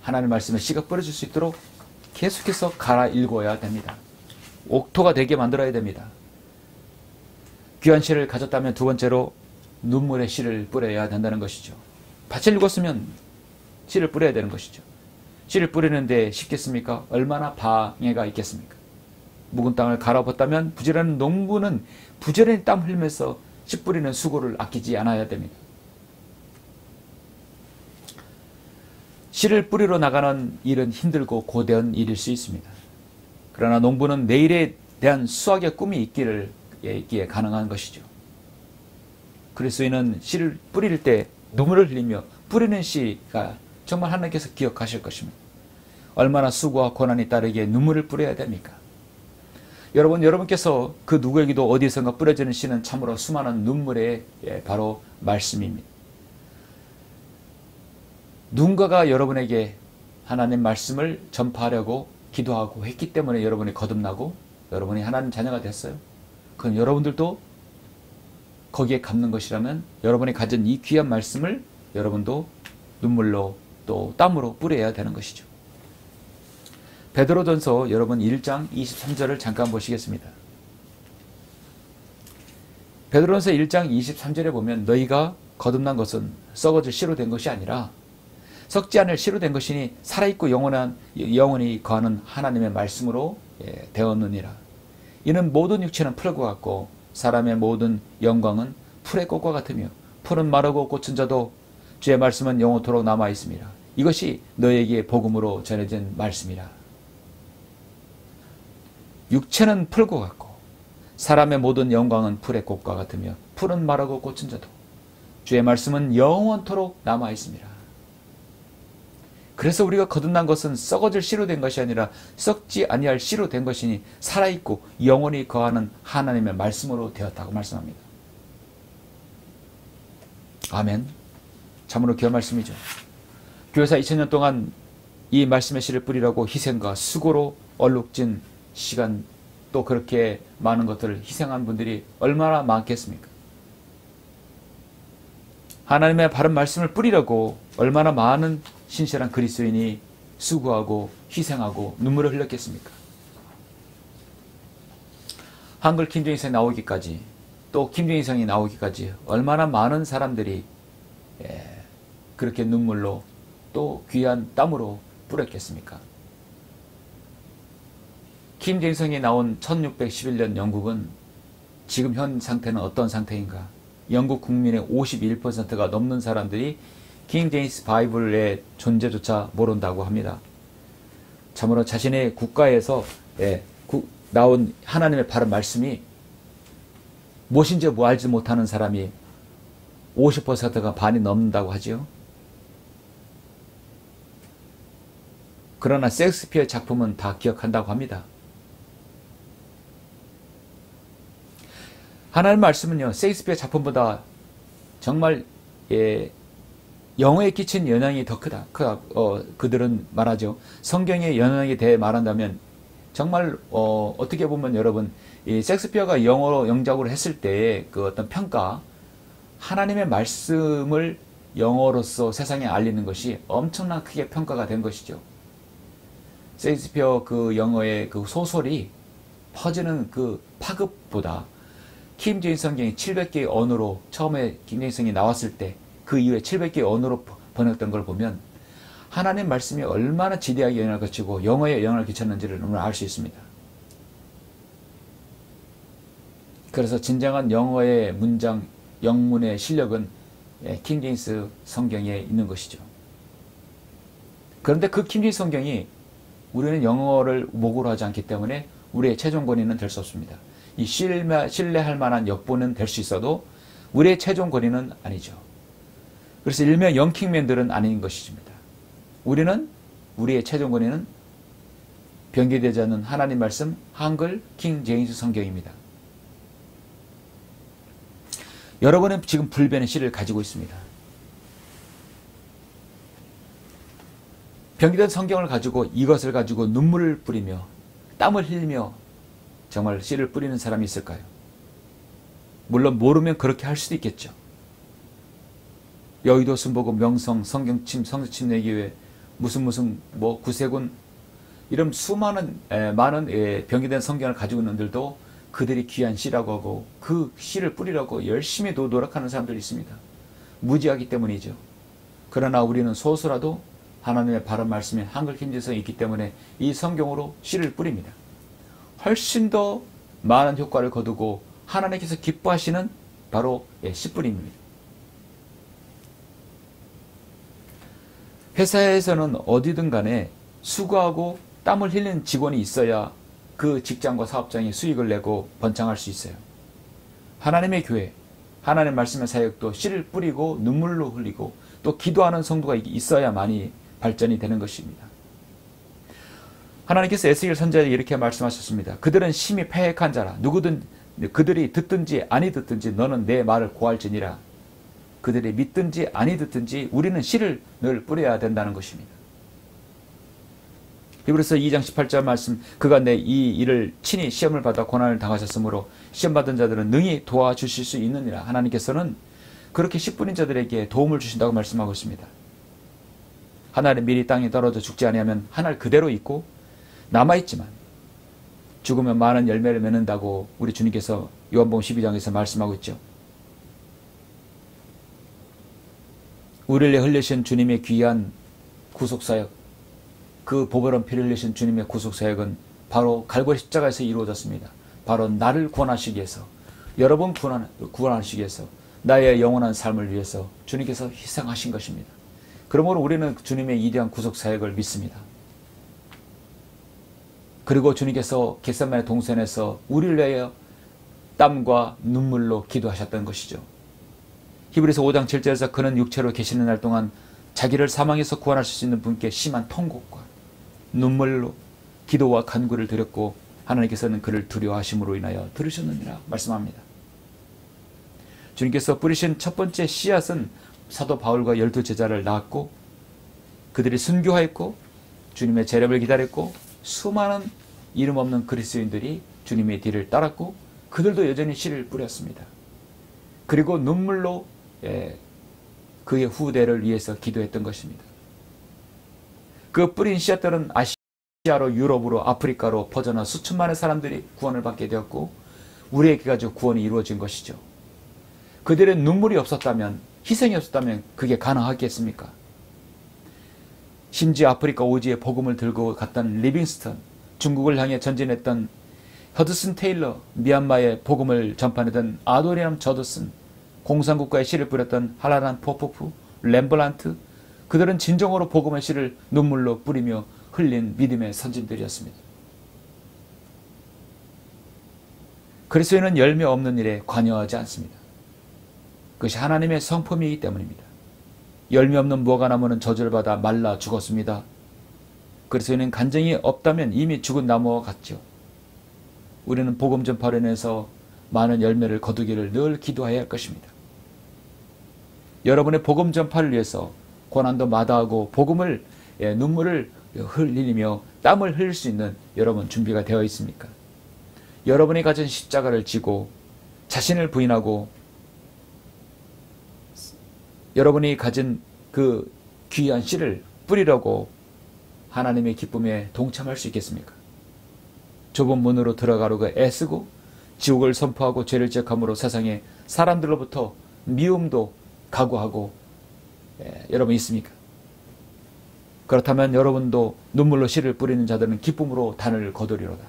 하나님의 말씀에 씨가 뿌려질 수 있도록 계속해서 갈아일궈야 됩니다. 옥토가 되게 만들어야 됩니다. 귀한 씨를 가졌다면 두 번째로 눈물의 씨를 뿌려야 된다는 것이죠. 밭을 읽었으면 씨를 뿌려야 되는 것이죠. 씨를 뿌리는데 쉽겠습니까? 얼마나 방해가 있겠습니까? 묵은 땅을 갈아엎었다면 부지런한 농부는 부지런히 땀 흘리면서 씨 뿌리는 수고를 아끼지 않아야 됩니다. 씨를 뿌리러 나가는 일은 힘들고 고된 일일 수 있습니다. 그러나 농부는 내일에 대한 수확의 꿈이 있기에 가능한 것이죠. 그리스도인은 씨를 뿌릴 때 눈물을 흘리며 뿌리는 씨가 정말 하나님께서 기억하실 것입니다. 얼마나 수고와 고난이 따르기에 눈물을 뿌려야 됩니까? 여러분께서 그 누구에게도 어디선가 뿌려지는 씨는 참으로 수많은 눈물의 바로 말씀입니다. 누군가가 여러분에게 하나님 말씀을 전파하려고 기도하고 했기 때문에 여러분이 거듭나고 여러분이 하나님 자녀가 됐어요. 그럼 여러분들도 거기에 갚는 것이라면 여러분이 가진 이 귀한 말씀을 여러분도 눈물로 또 땀으로 뿌려야 되는 것이죠. 베드로전서 여러분 1장 23절을 잠깐 보시겠습니다. 베드로전서 1장 23절에 보면 너희가 거듭난 것은 썩어질 씨로 된 것이 아니라 썩지 않을 씨로 된 것이니 살아있고 영원히 거하는 하나님의 말씀으로 되었느니라. 이는 모든 육체는 풀과 같고 사람의 모든 영광은 풀의 꽃과 같으며 풀은 마르고 꽂힌 자도 주의 말씀은 영원토록 남아 있습니다. 이것이 너에게 복음으로 전해진 말씀이라. 육체는 풀과 같고 사람의 모든 영광은 풀의 꽃과 같으며 풀은 마르고 꽂힌 자도 주의 말씀은 영원토록 남아 있습니다. 그래서 우리가 거듭난 것은 썩어질 씨로 된 것이 아니라 썩지 아니할 씨로 된 것이니 살아있고 영원히 거하는 하나님의 말씀으로 되었다고 말씀합니다. 아멘. 참으로 귀한 말씀이죠. 교회사 2000년 동안 이 말씀의 씨를 뿌리라고 희생과 수고로 얼룩진 시간, 또 그렇게 많은 것들을 희생한 분들이 얼마나 많겠습니까? 하나님의 바른 말씀을 뿌리라고 얼마나 많은 신실한 그리스도인이 수고하고 희생하고 눈물을 흘렸겠습니까? 한글 김정일성이 나오기까지, 또 김정일성이 나오기까지 얼마나 많은 사람들이 그렇게 눈물로 또 귀한 땀으로 뿌렸겠습니까? 김정일성이 나온 1611년 영국은 지금 현 상태는 어떤 상태인가? 영국 국민의 51%가 넘는 사람들이 킹 제임스 바이블의 존재조차 모른다고 합니다. 참으로 자신의 국가에서 나온 하나님의 바른 말씀이 무엇인지 알지 못하는 사람이 50%가 반이 넘는다고 하지요. 그러나 셰익스피어의 작품은 다 기억한다고 합니다. 하나님 말씀은요, 셰익스피어 작품보다 정말 영어에 끼친 영향이 더 크다. 그들은 말하죠. 성경의 영향에 대해 말한다면 정말 어떻게 보면 여러분, 이 셰익스피어가 영어로 영작으로 했을 때의 그 어떤 평가, 하나님의 말씀을 영어로서 세상에 알리는 것이 엄청난 크게 평가가 된 것이죠. 셰익스피어 그 영어의 그 소설이 퍼지는 그 파급보다 킹 제임스 성경이 700개의 언어로 처음에 킹 제임스 성경이 나왔을 때 그 이후에 700개의 언어로 번역된 걸 보면 하나님 말씀이 얼마나 지대하게 영향을 끼치고 영어에 영향을 끼쳤는지를 너무나 알 수 있습니다. 그래서 진정한 영어의 문장, 영문의 실력은 킹 제임스 성경에 있는 것이죠. 그런데 그 킹 제임스 성경이 우리는 영어를 모국어로 하지 않기 때문에 우리의 최종 권위는 될 수 없습니다. 이 신뢰할 만한 역보는 될 수 있어도 우리의 최종 권위는 아니죠. 그래서 일명 영킹맨들은 아닌 것입니다. 우리의 최종 권위는 변개되지 않는 하나님 말씀 한글 킹 제임스 성경입니다. 여러분은 지금 불변의 씨를 가지고 있습니다. 변개된 성경을 가지고 이것을 가지고 눈물을 뿌리며 땀을 흘리며 정말 씨를 뿌리는 사람이 있을까요? 물론 모르면 그렇게 할 수도 있겠죠. 여의도 순복음 명성 성경침 성경침례교회 무슨 구세군 이런 수많은 많은 변개된 성경을 가지고 있는 분들도 그들이 귀한 씨라고 하고 그 씨를 뿌리라고 열심히 노력하는 사람들이 있습니다. 무지하기 때문이죠. 그러나 우리는 소수라도 하나님의 바른 말씀이 한글 킹제성이 있기 때문에 이 성경으로 씨를 뿌립니다. 훨씬 더 많은 효과를 거두고 하나님께서 기뻐하시는 바로 씨 뿌림입니다. 회사에서는 어디든 간에 수고하고 땀을 흘리는 직원이 있어야 그 직장과 사업장이 수익을 내고 번창할 수 있어요. 하나님의 교회, 하나님 말씀의 사역도 씨를 뿌리고 눈물로 흘리고 또 기도하는 성도가 있어야만이 발전이 되는 것입니다. 하나님께서 에스겔 선지자에게 이렇게 말씀하셨습니다. 그들은 심히 패역한 자라. 누구든 그들이 듣든지 아니 듣든지 너는 내 말을 고할지니라. 그들이 믿든지 아니 듣든지 우리는 씨를 늘 뿌려야 된다는 것입니다. 히브리서 2장 18절 말씀, 그가 내 이 일을 친히 시험을 받아 고난을 당하셨으므로 시험받은 자들은 능히 도와주실 수 있느니라. 하나님께서는 그렇게 씨 뿌린 자들에게 도움을 주신다고 말씀하고 있습니다. 하나는 미리 땅에 떨어져 죽지 아니하면 하늘 그대로 있고 남아있지만 죽으면 많은 열매를 맺는다고 우리 주님께서 요한복음 12장에서 말씀하고 있죠. 우리를 위해 흘리신 주님의 귀한 구속사역, 그 보배로운 피를 흘리신 주님의 구속사역은 바로 갈보리 십자가에서 이루어졌습니다. 바로 나를 구원하시기 위해서, 여러분 구원하시기 위해서, 나의 영원한 삶을 위해서 주님께서 희생하신 것입니다. 그러므로 우리는 주님의 이대한 구속 사역을 믿습니다. 그리고 주님께서 겟세마네 동산에서 우리를 위하여 땀과 눈물로 기도하셨던 것이죠. 히브리서 5장 7절에서 그는 육체로 계시는 날 동안 자기를 사망에서 구원하실 수 있는 분께 심한 통곡과 눈물로 기도와 간구를 드렸고 하나님께서는 그를 두려워하심으로 인하여 들으셨느니라 말씀합니다. 주님께서 뿌리신 첫 번째 씨앗은 사도 바울과 12제자를 낳았고 그들이 순교하였고 주님의 재림을 기다렸고 수많은 이름 없는 그리스도인들이 주님의 뒤를 따랐고 그들도 여전히 씨를 뿌렸습니다. 그리고 눈물로 그의 후대를 위해서 기도했던 것입니다. 그 뿌린 씨앗들은 아시아로 유럽으로 아프리카로 퍼져나 수천만의 사람들이 구원을 받게 되었고 우리에게까지 구원이 이루어진 것이죠. 그들의 눈물이 없었다면, 희생이 없었다면 그게 가능하겠습니까? 심지어 아프리카 오지에 복음을 들고 갔던 리빙스턴, 중국을 향해 전진했던 허드슨 테일러, 미얀마의 복음을 전파하던 아도리암 저드슨, 공산국가의 씨를 뿌렸던 할라란 포포프, 렘블란트, 그들은 진정으로 복음의 씨를 눈물로 뿌리며 흘린 믿음의 선진들이었습니다. 그리스도인은 열매 없는 일에 관여하지 않습니다. 그것이 하나님의 성품이기 때문입니다. 열매 없는 무화과나무는 저주를 받아 말라 죽었습니다. 그리스도인은 간증이 없다면 이미 죽은 나무와 같죠. 우리는 복음 전파로 인해서 많은 열매를 거두기를 늘 기도해야 할 것입니다. 여러분의 복음 전파를 위해서 고난도 마다하고 복음을 눈물을 흘리며 땀을 흘릴 수 있는 여러분 준비가 되어 있습니까? 여러분이 가진 십자가를 지고 자신을 부인하고 여러분이 가진 그 귀한 씨를 뿌리려고 하나님의 기쁨에 동참할 수 있겠습니까? 좁은 문으로 들어가려고 애쓰고 지옥을 선포하고 죄를 지적함으로 세상에 사람들로부터 미움도 각오하고 여러분 있습니까? 그렇다면 여러분도 눈물로 씨를 뿌리는 자들은 기쁨으로 단을 거두리로다.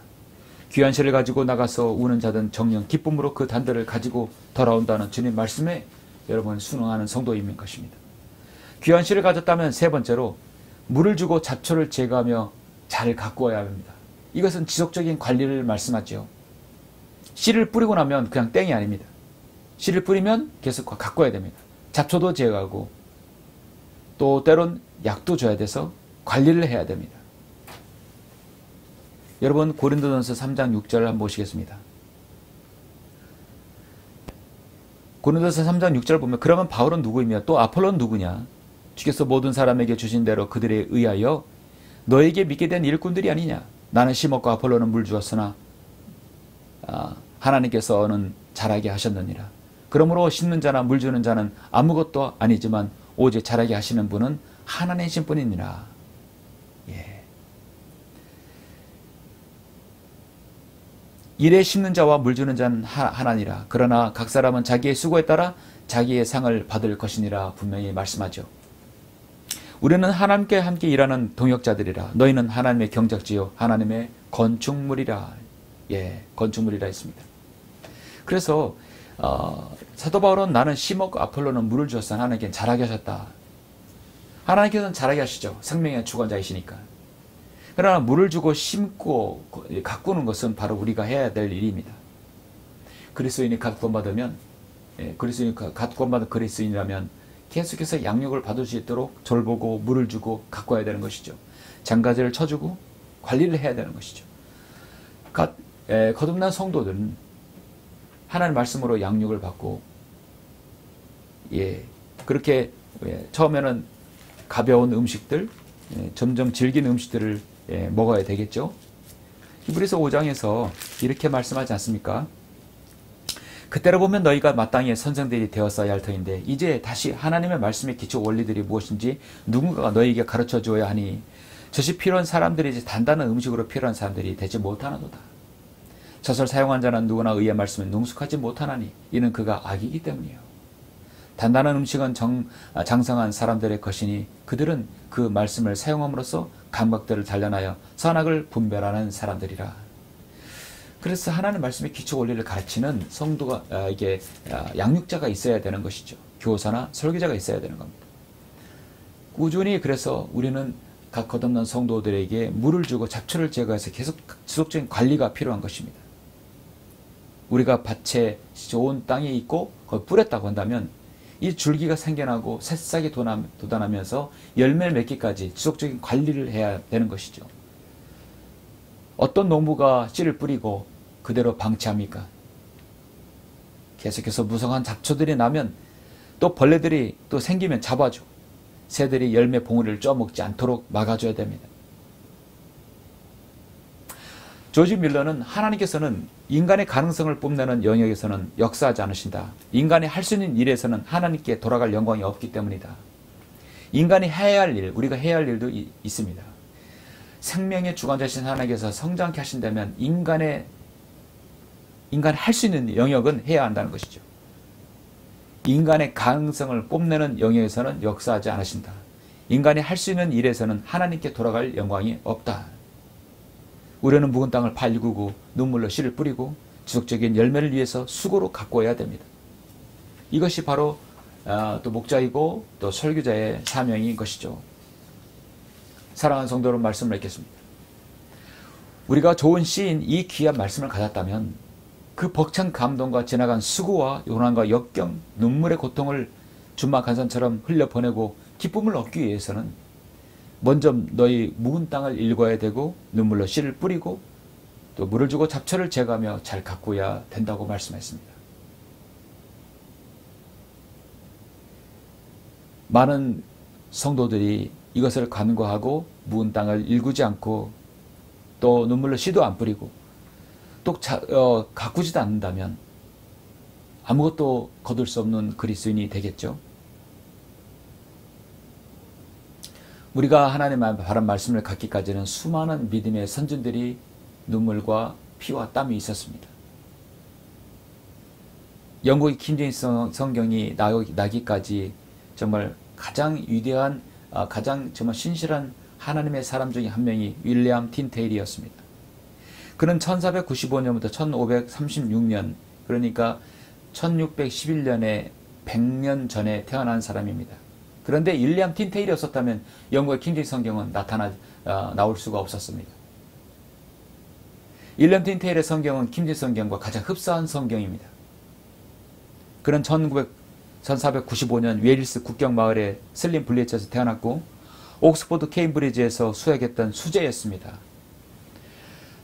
귀한 씨를 가지고 나가서 우는 자들은 정녕 기쁨으로 그 단들을 가지고 돌아온다는 주님 말씀에 여러분 순응하는 성도인 것입니다. 귀한 씨를 가졌다면 세 번째로 물을 주고 잡초를 제거하며 잘 가꾸어야 합니다. 이것은 지속적인 관리를 말씀하죠. 씨를 뿌리고 나면 그냥 땡이 아닙니다. 씨를 뿌리면 계속 가꿔야 됩니다. 잡초도 제거하고 또 때론 약도 줘야 돼서 관리를 해야 됩니다. 여러분 고린도전서 3장 6절을 한번 보시겠습니다. 고린도전서 3장 6절 보면 그러면 바울은 누구이며 또 아폴로는 누구냐? 주께서 모든 사람에게 주신 대로 그들에 의하여 너에게 믿게 된 일꾼들이 아니냐? 나는 심었고 아폴로는 물 주었으나 하나님께서는 자라게 하셨느니라. 그러므로 심는 자나 물 주는 자는 아무것도 아니지만 오직 자라게 하시는 분은 하나님이신 뿐이니라. 예. 일에 심는 자와 물 주는 자는 하나니라. 그러나 각 사람은 자기의 수고에 따라 자기의 상을 받을 것이니라 분명히 말씀하죠. 우리는 하나님께 함께 일하는 동역자들이라. 너희는 하나님의 경작지요 하나님의 건축물이라. 예, 건축물이라 했습니다. 그래서 사도 바울은 나는 심었고 아폴로는 물을 주었어. 하나님께는 자라게 하셨다. 하나님께서는 자라게 하시죠. 생명의 주관자이시니까. 그러나 물을 주고 심고 가꾸는 것은 바로 우리가 해야 될 일입니다. 그리스도인이 구원받으면, 그리스도인이 구원받은 그리스도인이라면 계속해서 양육을 받을 수 있도록 돌보고 물을 주고 가꿔야 되는 것이죠. 장가지를 쳐주고 관리를 해야 되는 것이죠. 거듭난 성도들은 하나님 말씀으로 양육을 받고 그렇게 처음에는 가벼운 음식들, 점점 질긴 음식들을 먹어야 되겠죠. 히브리서 5장에서 이렇게 말씀하지 않습니까? 그때로 보면 너희가 마땅히 선생들이 되었어야 할 터인데 이제 다시 하나님의 말씀의 기초 원리들이 무엇인지 누군가가 너희에게 가르쳐 주어야 하니 젖이 필요한 사람들이 이제 단단한 음식으로 필요한 사람들이 되지 못하나도다. 젖을 사용한 자는 누구나 의의 말씀에 능숙하지 못하나니 이는 그가 악이기 때문이에요. 단단한 음식은 장성한 사람들의 것이니 그들은 그 말씀을 사용함으로써 감각들을 단련하여 선악을 분별하는 사람들이라. 그래서 하나님 말씀의 기초 원리를 가르치는 성도가 이게 양육자가 있어야 되는 것이죠. 교사나 설교자가 있어야 되는 겁니다. 꾸준히 그래서 우리는 각 거듭난 성도들에게 물을 주고 잡초를 제거해서 계속 지속적인 관리가 필요한 것입니다. 우리가 밭에 좋은 땅에 있고 거기 뿌렸다고 한다면 이 줄기가 생겨나고 새싹이 돋아나면서 열매를 맺기까지 지속적인 관리를 해야 되는 것이죠. 어떤 농부가 씨를 뿌리고 그대로 방치합니까? 계속해서 무성한 잡초들이 나면 또 벌레들이 또 생기면 잡아줘. 새들이 열매 봉우리를 쪄먹지 않도록 막아줘야 됩니다. 조지 밀러는 하나님께서는 인간의 가능성을 뽐내는 영역에서는 역사하지 않으신다. 인간이 할 수 있는 일에서는 하나님께 돌아갈 영광이 없기 때문이다. 인간이 해야 할 일, 우리가 해야 할 일도 있습니다. 생명의 주관자신 하나님께서 성장케 하신다면 인간이 할 수 있는 영역은 해야 한다는 것이죠. 인간의 가능성을 뽐내는 영역에서는 역사하지 않으신다. 인간이 할 수 있는 일에서는 하나님께 돌아갈 영광이 없다. 우리는 묵은 땅을 발구고 눈물로 씨를 뿌리고 지속적인 열매를 위해서 수고로 가꾸어야 됩니다. 이것이 바로 또 목자이고 또 설교자의 사명인 것이죠. 사랑하는 성도 여러분, 말씀을 읽겠습니다. 우리가 좋은 씨인 이 귀한 말씀을 가졌다면 그 벅찬 감동과 지나간 수고와 고난과 역경, 눈물의 고통을 준막한산처럼 흘려보내고 기쁨을 얻기 위해서는 먼저 너희 묵은 땅을 일궈야 되고 눈물로 씨를 뿌리고 또 물을 주고 잡초를 제거하며 잘 가꾸어야 된다고 말씀했습니다. 많은 성도들이 이것을 간과하고 묵은 땅을 일구지 않고 또 눈물로 씨도 안 뿌리고 또 가꾸지도 않는다면 아무것도 거둘 수 없는 그리스도인이 되겠죠. 우리가 하나님의 바른 말씀을 갖기까지는 수많은 믿음의 선진들이 눈물과 피와 땀이 있었습니다. 영국의 킹제임스 성경이 나기까지 정말 가장 위대한, 가장 정말 신실한 하나님의 사람 중에 한 명이 윌리엄 틴테일이었습니다. 그는 1495년부터 1536년, 그러니까 1611년에 100년 전에 태어난 사람입니다. 그런데 윌리엄 틴테일이었었다면 영국의 킹제임스 성경은 나올 수가 없었습니다. 윌리엄 틴테일의 성경은 킹제임스 성경과 가장 흡사한 성경입니다. 그는 1495년 웨일스 국경 마을의 슬림 블리츠에서 태어났고 옥스퍼드 케임브리지에서 수학했던 수재였습니다.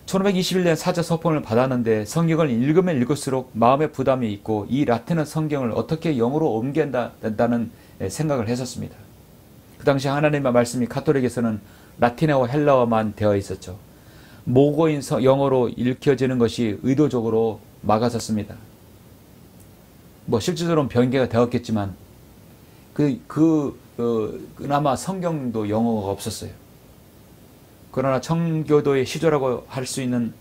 1521년 사자 서폰을 받았는데 성경을 읽으면 읽을수록 마음의 부담이 있고 이 라틴어 성경을 어떻게 영어로 옮겨야 된다는 생각을 했었습니다. 그 당시 하나님의 말씀이 가톨릭에서는 라틴어와 헬라어만 되어 있었죠. 모고인 영어로 읽혀지는 것이 의도적으로 막아섰습니다. 실질적으로는 변개가 되었겠지만 그나마 성경도 영어가 없었어요. 그러나 청교도의 시조라고 할 수 있는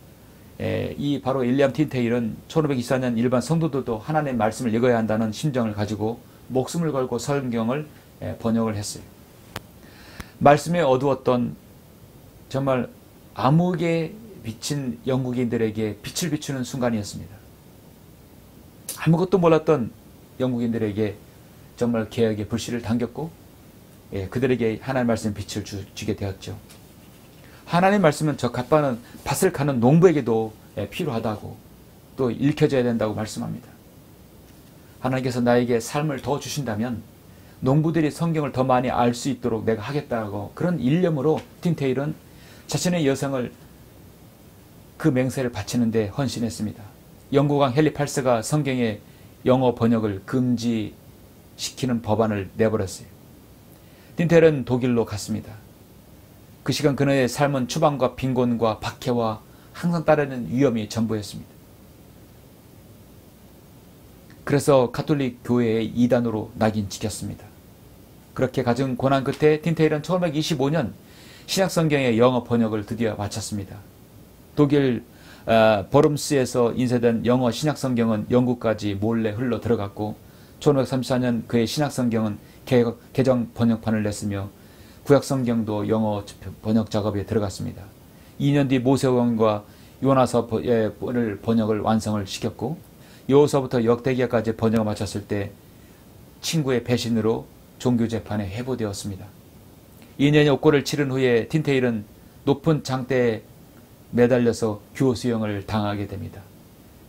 이 바로 윌리엄 틴테일은 1524년 일반 성도들도 하나님의 말씀을 읽어야 한다는 심정을 가지고 목숨을 걸고 성경을 번역을 했어요. 말씀에 어두웠던 정말 암흑에 비친 영국인들에게 빛을 비추는 순간이었습니다. 아무것도 몰랐던 영국인들에게 정말 개혁의 불씨를 당겼고 그들에게 하나님의 말씀의 빛을 주게 되었죠. 하나님의 말씀은 저 밭을 가는 농부에게도 필요하다고 또 읽혀져야 된다고 말씀합니다. 하나님께서 나에게 삶을 더 주신다면 농부들이 성경을 더 많이 알 수 있도록 내가 하겠다고 그런 일념으로 틴테일은 자신의 여성을 그 맹세를 바치는 데 헌신했습니다. 영국왕 헨리 8세가 성경의 영어 번역을 금지시키는 법안을 내버렸어요. 틴테일은 독일로 갔습니다. 그 시간 그녀의 삶은 추방과 빈곤과 박해와 항상 따르는 위험이 전부였습니다. 그래서 가톨릭 교회의 이단으로 낙인 찍혔습니다. 그렇게 가진 고난 끝에 틴테일은 1525년 신약성경의 영어 번역을 드디어 마쳤습니다. 독일 버름스에서 인쇄된 영어 신약성경은 영국까지 몰래 흘러 들어갔고 1534년 그의 신약성경은 개정 번역판을 냈으며 구약성경도 영어 번역 작업에 들어갔습니다. 2년 뒤 모세오경과 요나서를 번역을 완성을 시켰고, 여호수아부터 역대기까지 번역을 마쳤을 때 친구의 배신으로 종교 재판에 회부되었습니다. 2년의 옥고를 치른 후에 틴테일은 높은 장대에 매달려서 교수형을 당하게 됩니다.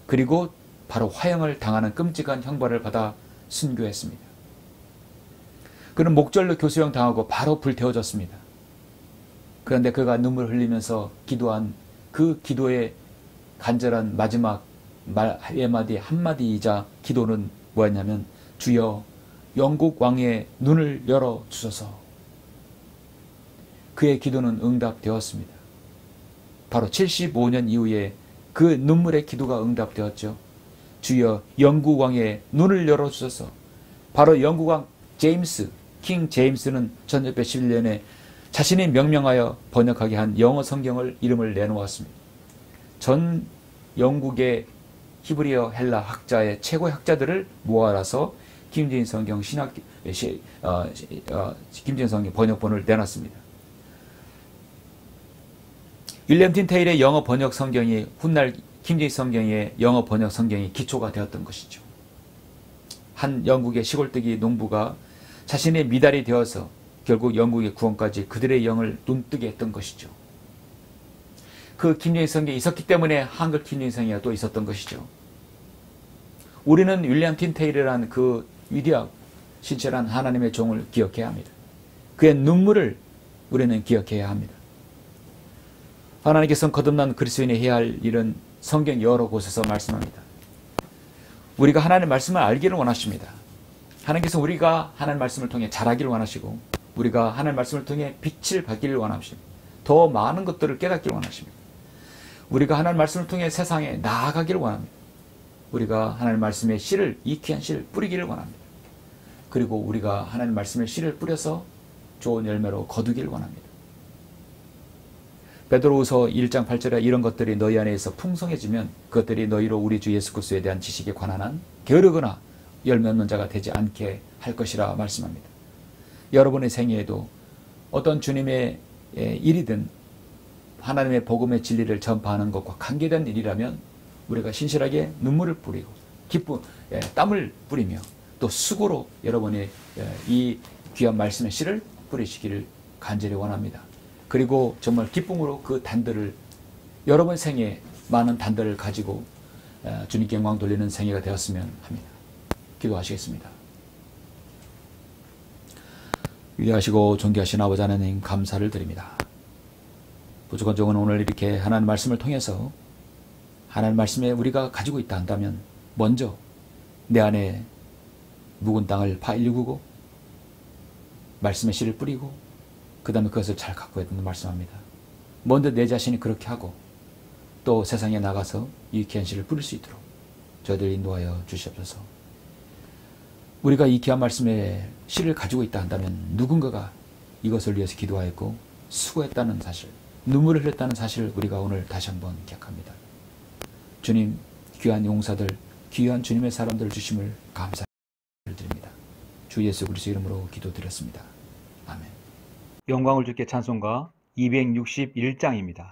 그리고 바로 화형을 당하는 끔찍한 형벌을 받아 순교했습니다. 그는 목절로 교수형 당하고 바로 불태워졌습니다. 그런데 그가 눈물 흘리면서 기도한 그 기도의 간절한 마지막 말 한마디이자 기도는 뭐였냐면, 주여 영국 왕의 눈을 열어 주소서. 그의 기도는 응답되었습니다. 바로 75년 이후에 그 눈물의 기도가 응답되었죠. 주여 영국 왕의 눈을 열어 주소서. 바로 영국 왕 제임스, 킹 제임스는 1611년에 자신이 명명하여 번역하게 한 영어 성경을 이름을 내놓았습니다. 전 영국의 히브리어 헬라 학자의 최고의 학자들을 모아서 김재인 성경 김재인 성경 번역본을 내놨습니다. 윌리엄 틴테일의 영어 번역 성경이 훗날 김재인 성경의 영어 번역 성경이 기초가 되었던 것이죠. 한 영국의 시골뜨기 농부가 자신의 미달이 되어서 결국 영국의 구원까지 그들의 영을 눈뜨게 했던 것이죠. 그 김재인 성경이 있었기 때문에 한글 김재인 성경이 또 있었던 것이죠. 우리는 윌리엄 틴테일이라는 그 위대하고 신실한 하나님의 종을 기억해야 합니다. 그의 눈물을 우리는 기억해야 합니다. 하나님께서는 거듭난 그리스도인이 해야 할 일은 성경 여러 곳에서 말씀합니다. 우리가 하나님의 말씀을 알기를 원하십니다. 하나님께서 우리가 하나님의 말씀을 통해 자라기를 원하시고, 우리가 하나님의 말씀을 통해 빛을 발기를 원하십니다. 더 많은 것들을 깨닫기를 원하십니다. 우리가 하나님의 말씀을 통해 세상에 나아가기를 원합니다. 우리가 하나님의 말씀의 씨를, 이귀한 씨를 뿌리기를 원합니다. 그리고 우리가 하나님의 말씀의 씨를 뿌려서 좋은 열매로 거두기를 원합니다. 베드로후서 1장 8절에 이런 것들이 너희 안에서 풍성해지면 그것들이 너희로 우리 주 예수 그리스도에 대한 지식에 관한 한 게으르거나 열매 없는 자가 되지 않게 할 것이라 말씀합니다. 여러분의 생애에도 어떤 주님의 일이든 하나님의 복음의 진리를 전파하는 것과 관계된 일이라면 우리가 신실하게 눈물을 뿌리고 땀을 뿌리며 또 수고로 여러분이 이 귀한 말씀의 씨를 뿌리시기를 간절히 원합니다. 그리고 정말 기쁨으로 그 단들을, 여러분 생에 많은 단들을 가지고 주님께 영광 돌리는 생애가 되었으면 합니다. 기도하시겠습니다. 위대하시고 존귀하신 아버지 하나님, 감사를 드립니다. 부족한 종은 오늘 이렇게 하나님 말씀을 통해서 하나님 말씀에 우리가 가지고 있다 한다면 먼저 내 안에 묵은 땅을 파일구고 말씀의 씨를 뿌리고 그 다음에 그것을 잘 갖고 있다는 말씀합니다. 먼저 내 자신이 그렇게 하고 또 세상에 나가서 이 귀한 씨를 뿌릴 수 있도록 저희들 인도하여 주시옵소서. 우리가 이 귀한 말씀의 씨를 가지고 있다 한다면 누군가가 이것을 위해서 기도하였고 수고했다는 사실, 눈물을 흘렸다는 사실을 우리가 오늘 다시 한번 기억합니다. 주님, 귀한 용사들, 귀한 주님의 사람들을 주심을 감사드립니다. 주 예수 그리스도 이름으로 기도드렸습니다. 아멘. 영광을 주께 찬송가 261장입니다.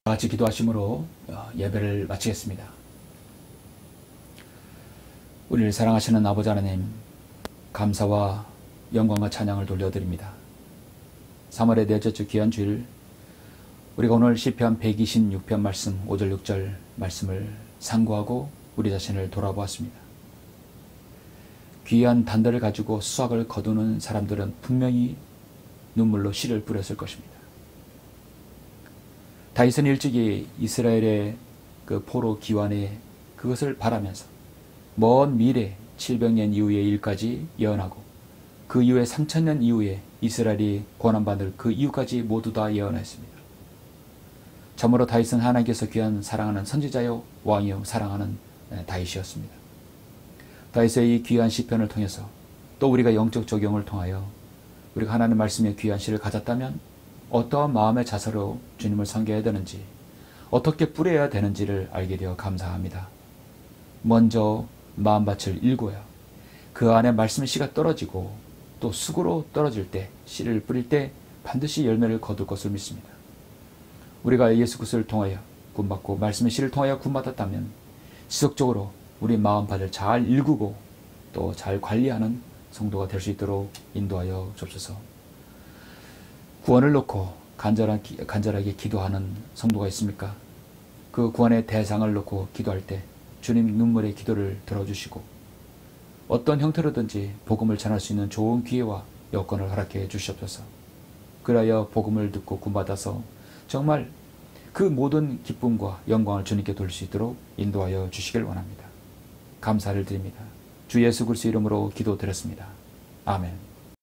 같이 기도하심으로 예배를 마치겠습니다. 우리를 사랑하시는 아버지 하나님, 감사와 영광과 찬양을 돌려드립니다. 3월의 넷째 주 귀한 주일, 우리가 오늘 시편 126편 말씀 5절 6절 말씀을 상고하고 우리 자신을 돌아보았습니다. 귀한 단들을 가지고 수확을 거두는 사람들은 분명히 눈물로 씨를 뿌렸을 것입니다. 다윗은 일찍이 이스라엘의 그 포로 기환에 그것을 바라면서 먼 미래 700년 이후의 일까지 예언하고 그 이후에 3000년 이후에 이스라엘이 고난받을 그 이후까지 모두 다 예언했습니다. 참으로 다윗은 하나님께서 귀한 사랑하는 선지자요 왕이요 사랑하는 다윗이었습니다. 다윗의 이 귀한 시편을 통해서 또 우리가 영적 적용을 통하여 우리가 하나님 말씀의 귀한 씨를 가졌다면 어떠한 마음의 자세로 주님을 섬겨야 되는지, 어떻게 뿌려야 되는지를 알게 되어 감사합니다. 먼저 마음밭을 일궈야 그 안에 말씀의 씨가 떨어지고 또 쑥으로 떨어질 때, 씨를 뿌릴 때 반드시 열매를 거둘 것을 믿습니다. 우리가 예수 그리스도를 통하여 구원받고 말씀의 씨를 통하여 구원받았다면 지속적으로 우리 마음밭을 잘 일구고 또 잘 관리하는 성도가 될 수 있도록 인도하여 주옵소서. 구원을 놓고 간절하게 기도하는 성도가 있습니까? 그 구원의 대상을 놓고 기도할 때 주님 눈물의 기도를 들어주시고 어떤 형태로든지 복음을 전할 수 있는 좋은 기회와 여건을 허락해 주시옵소서. 그리하여 복음을 듣고 구원받아서 정말 그 모든 기쁨과 영광을 주님께 돌릴 수 있도록 인도하여 주시길 원합니다. 감사를 드립니다. 주 예수 그리스도 이름으로 기도드렸습니다. 아멘.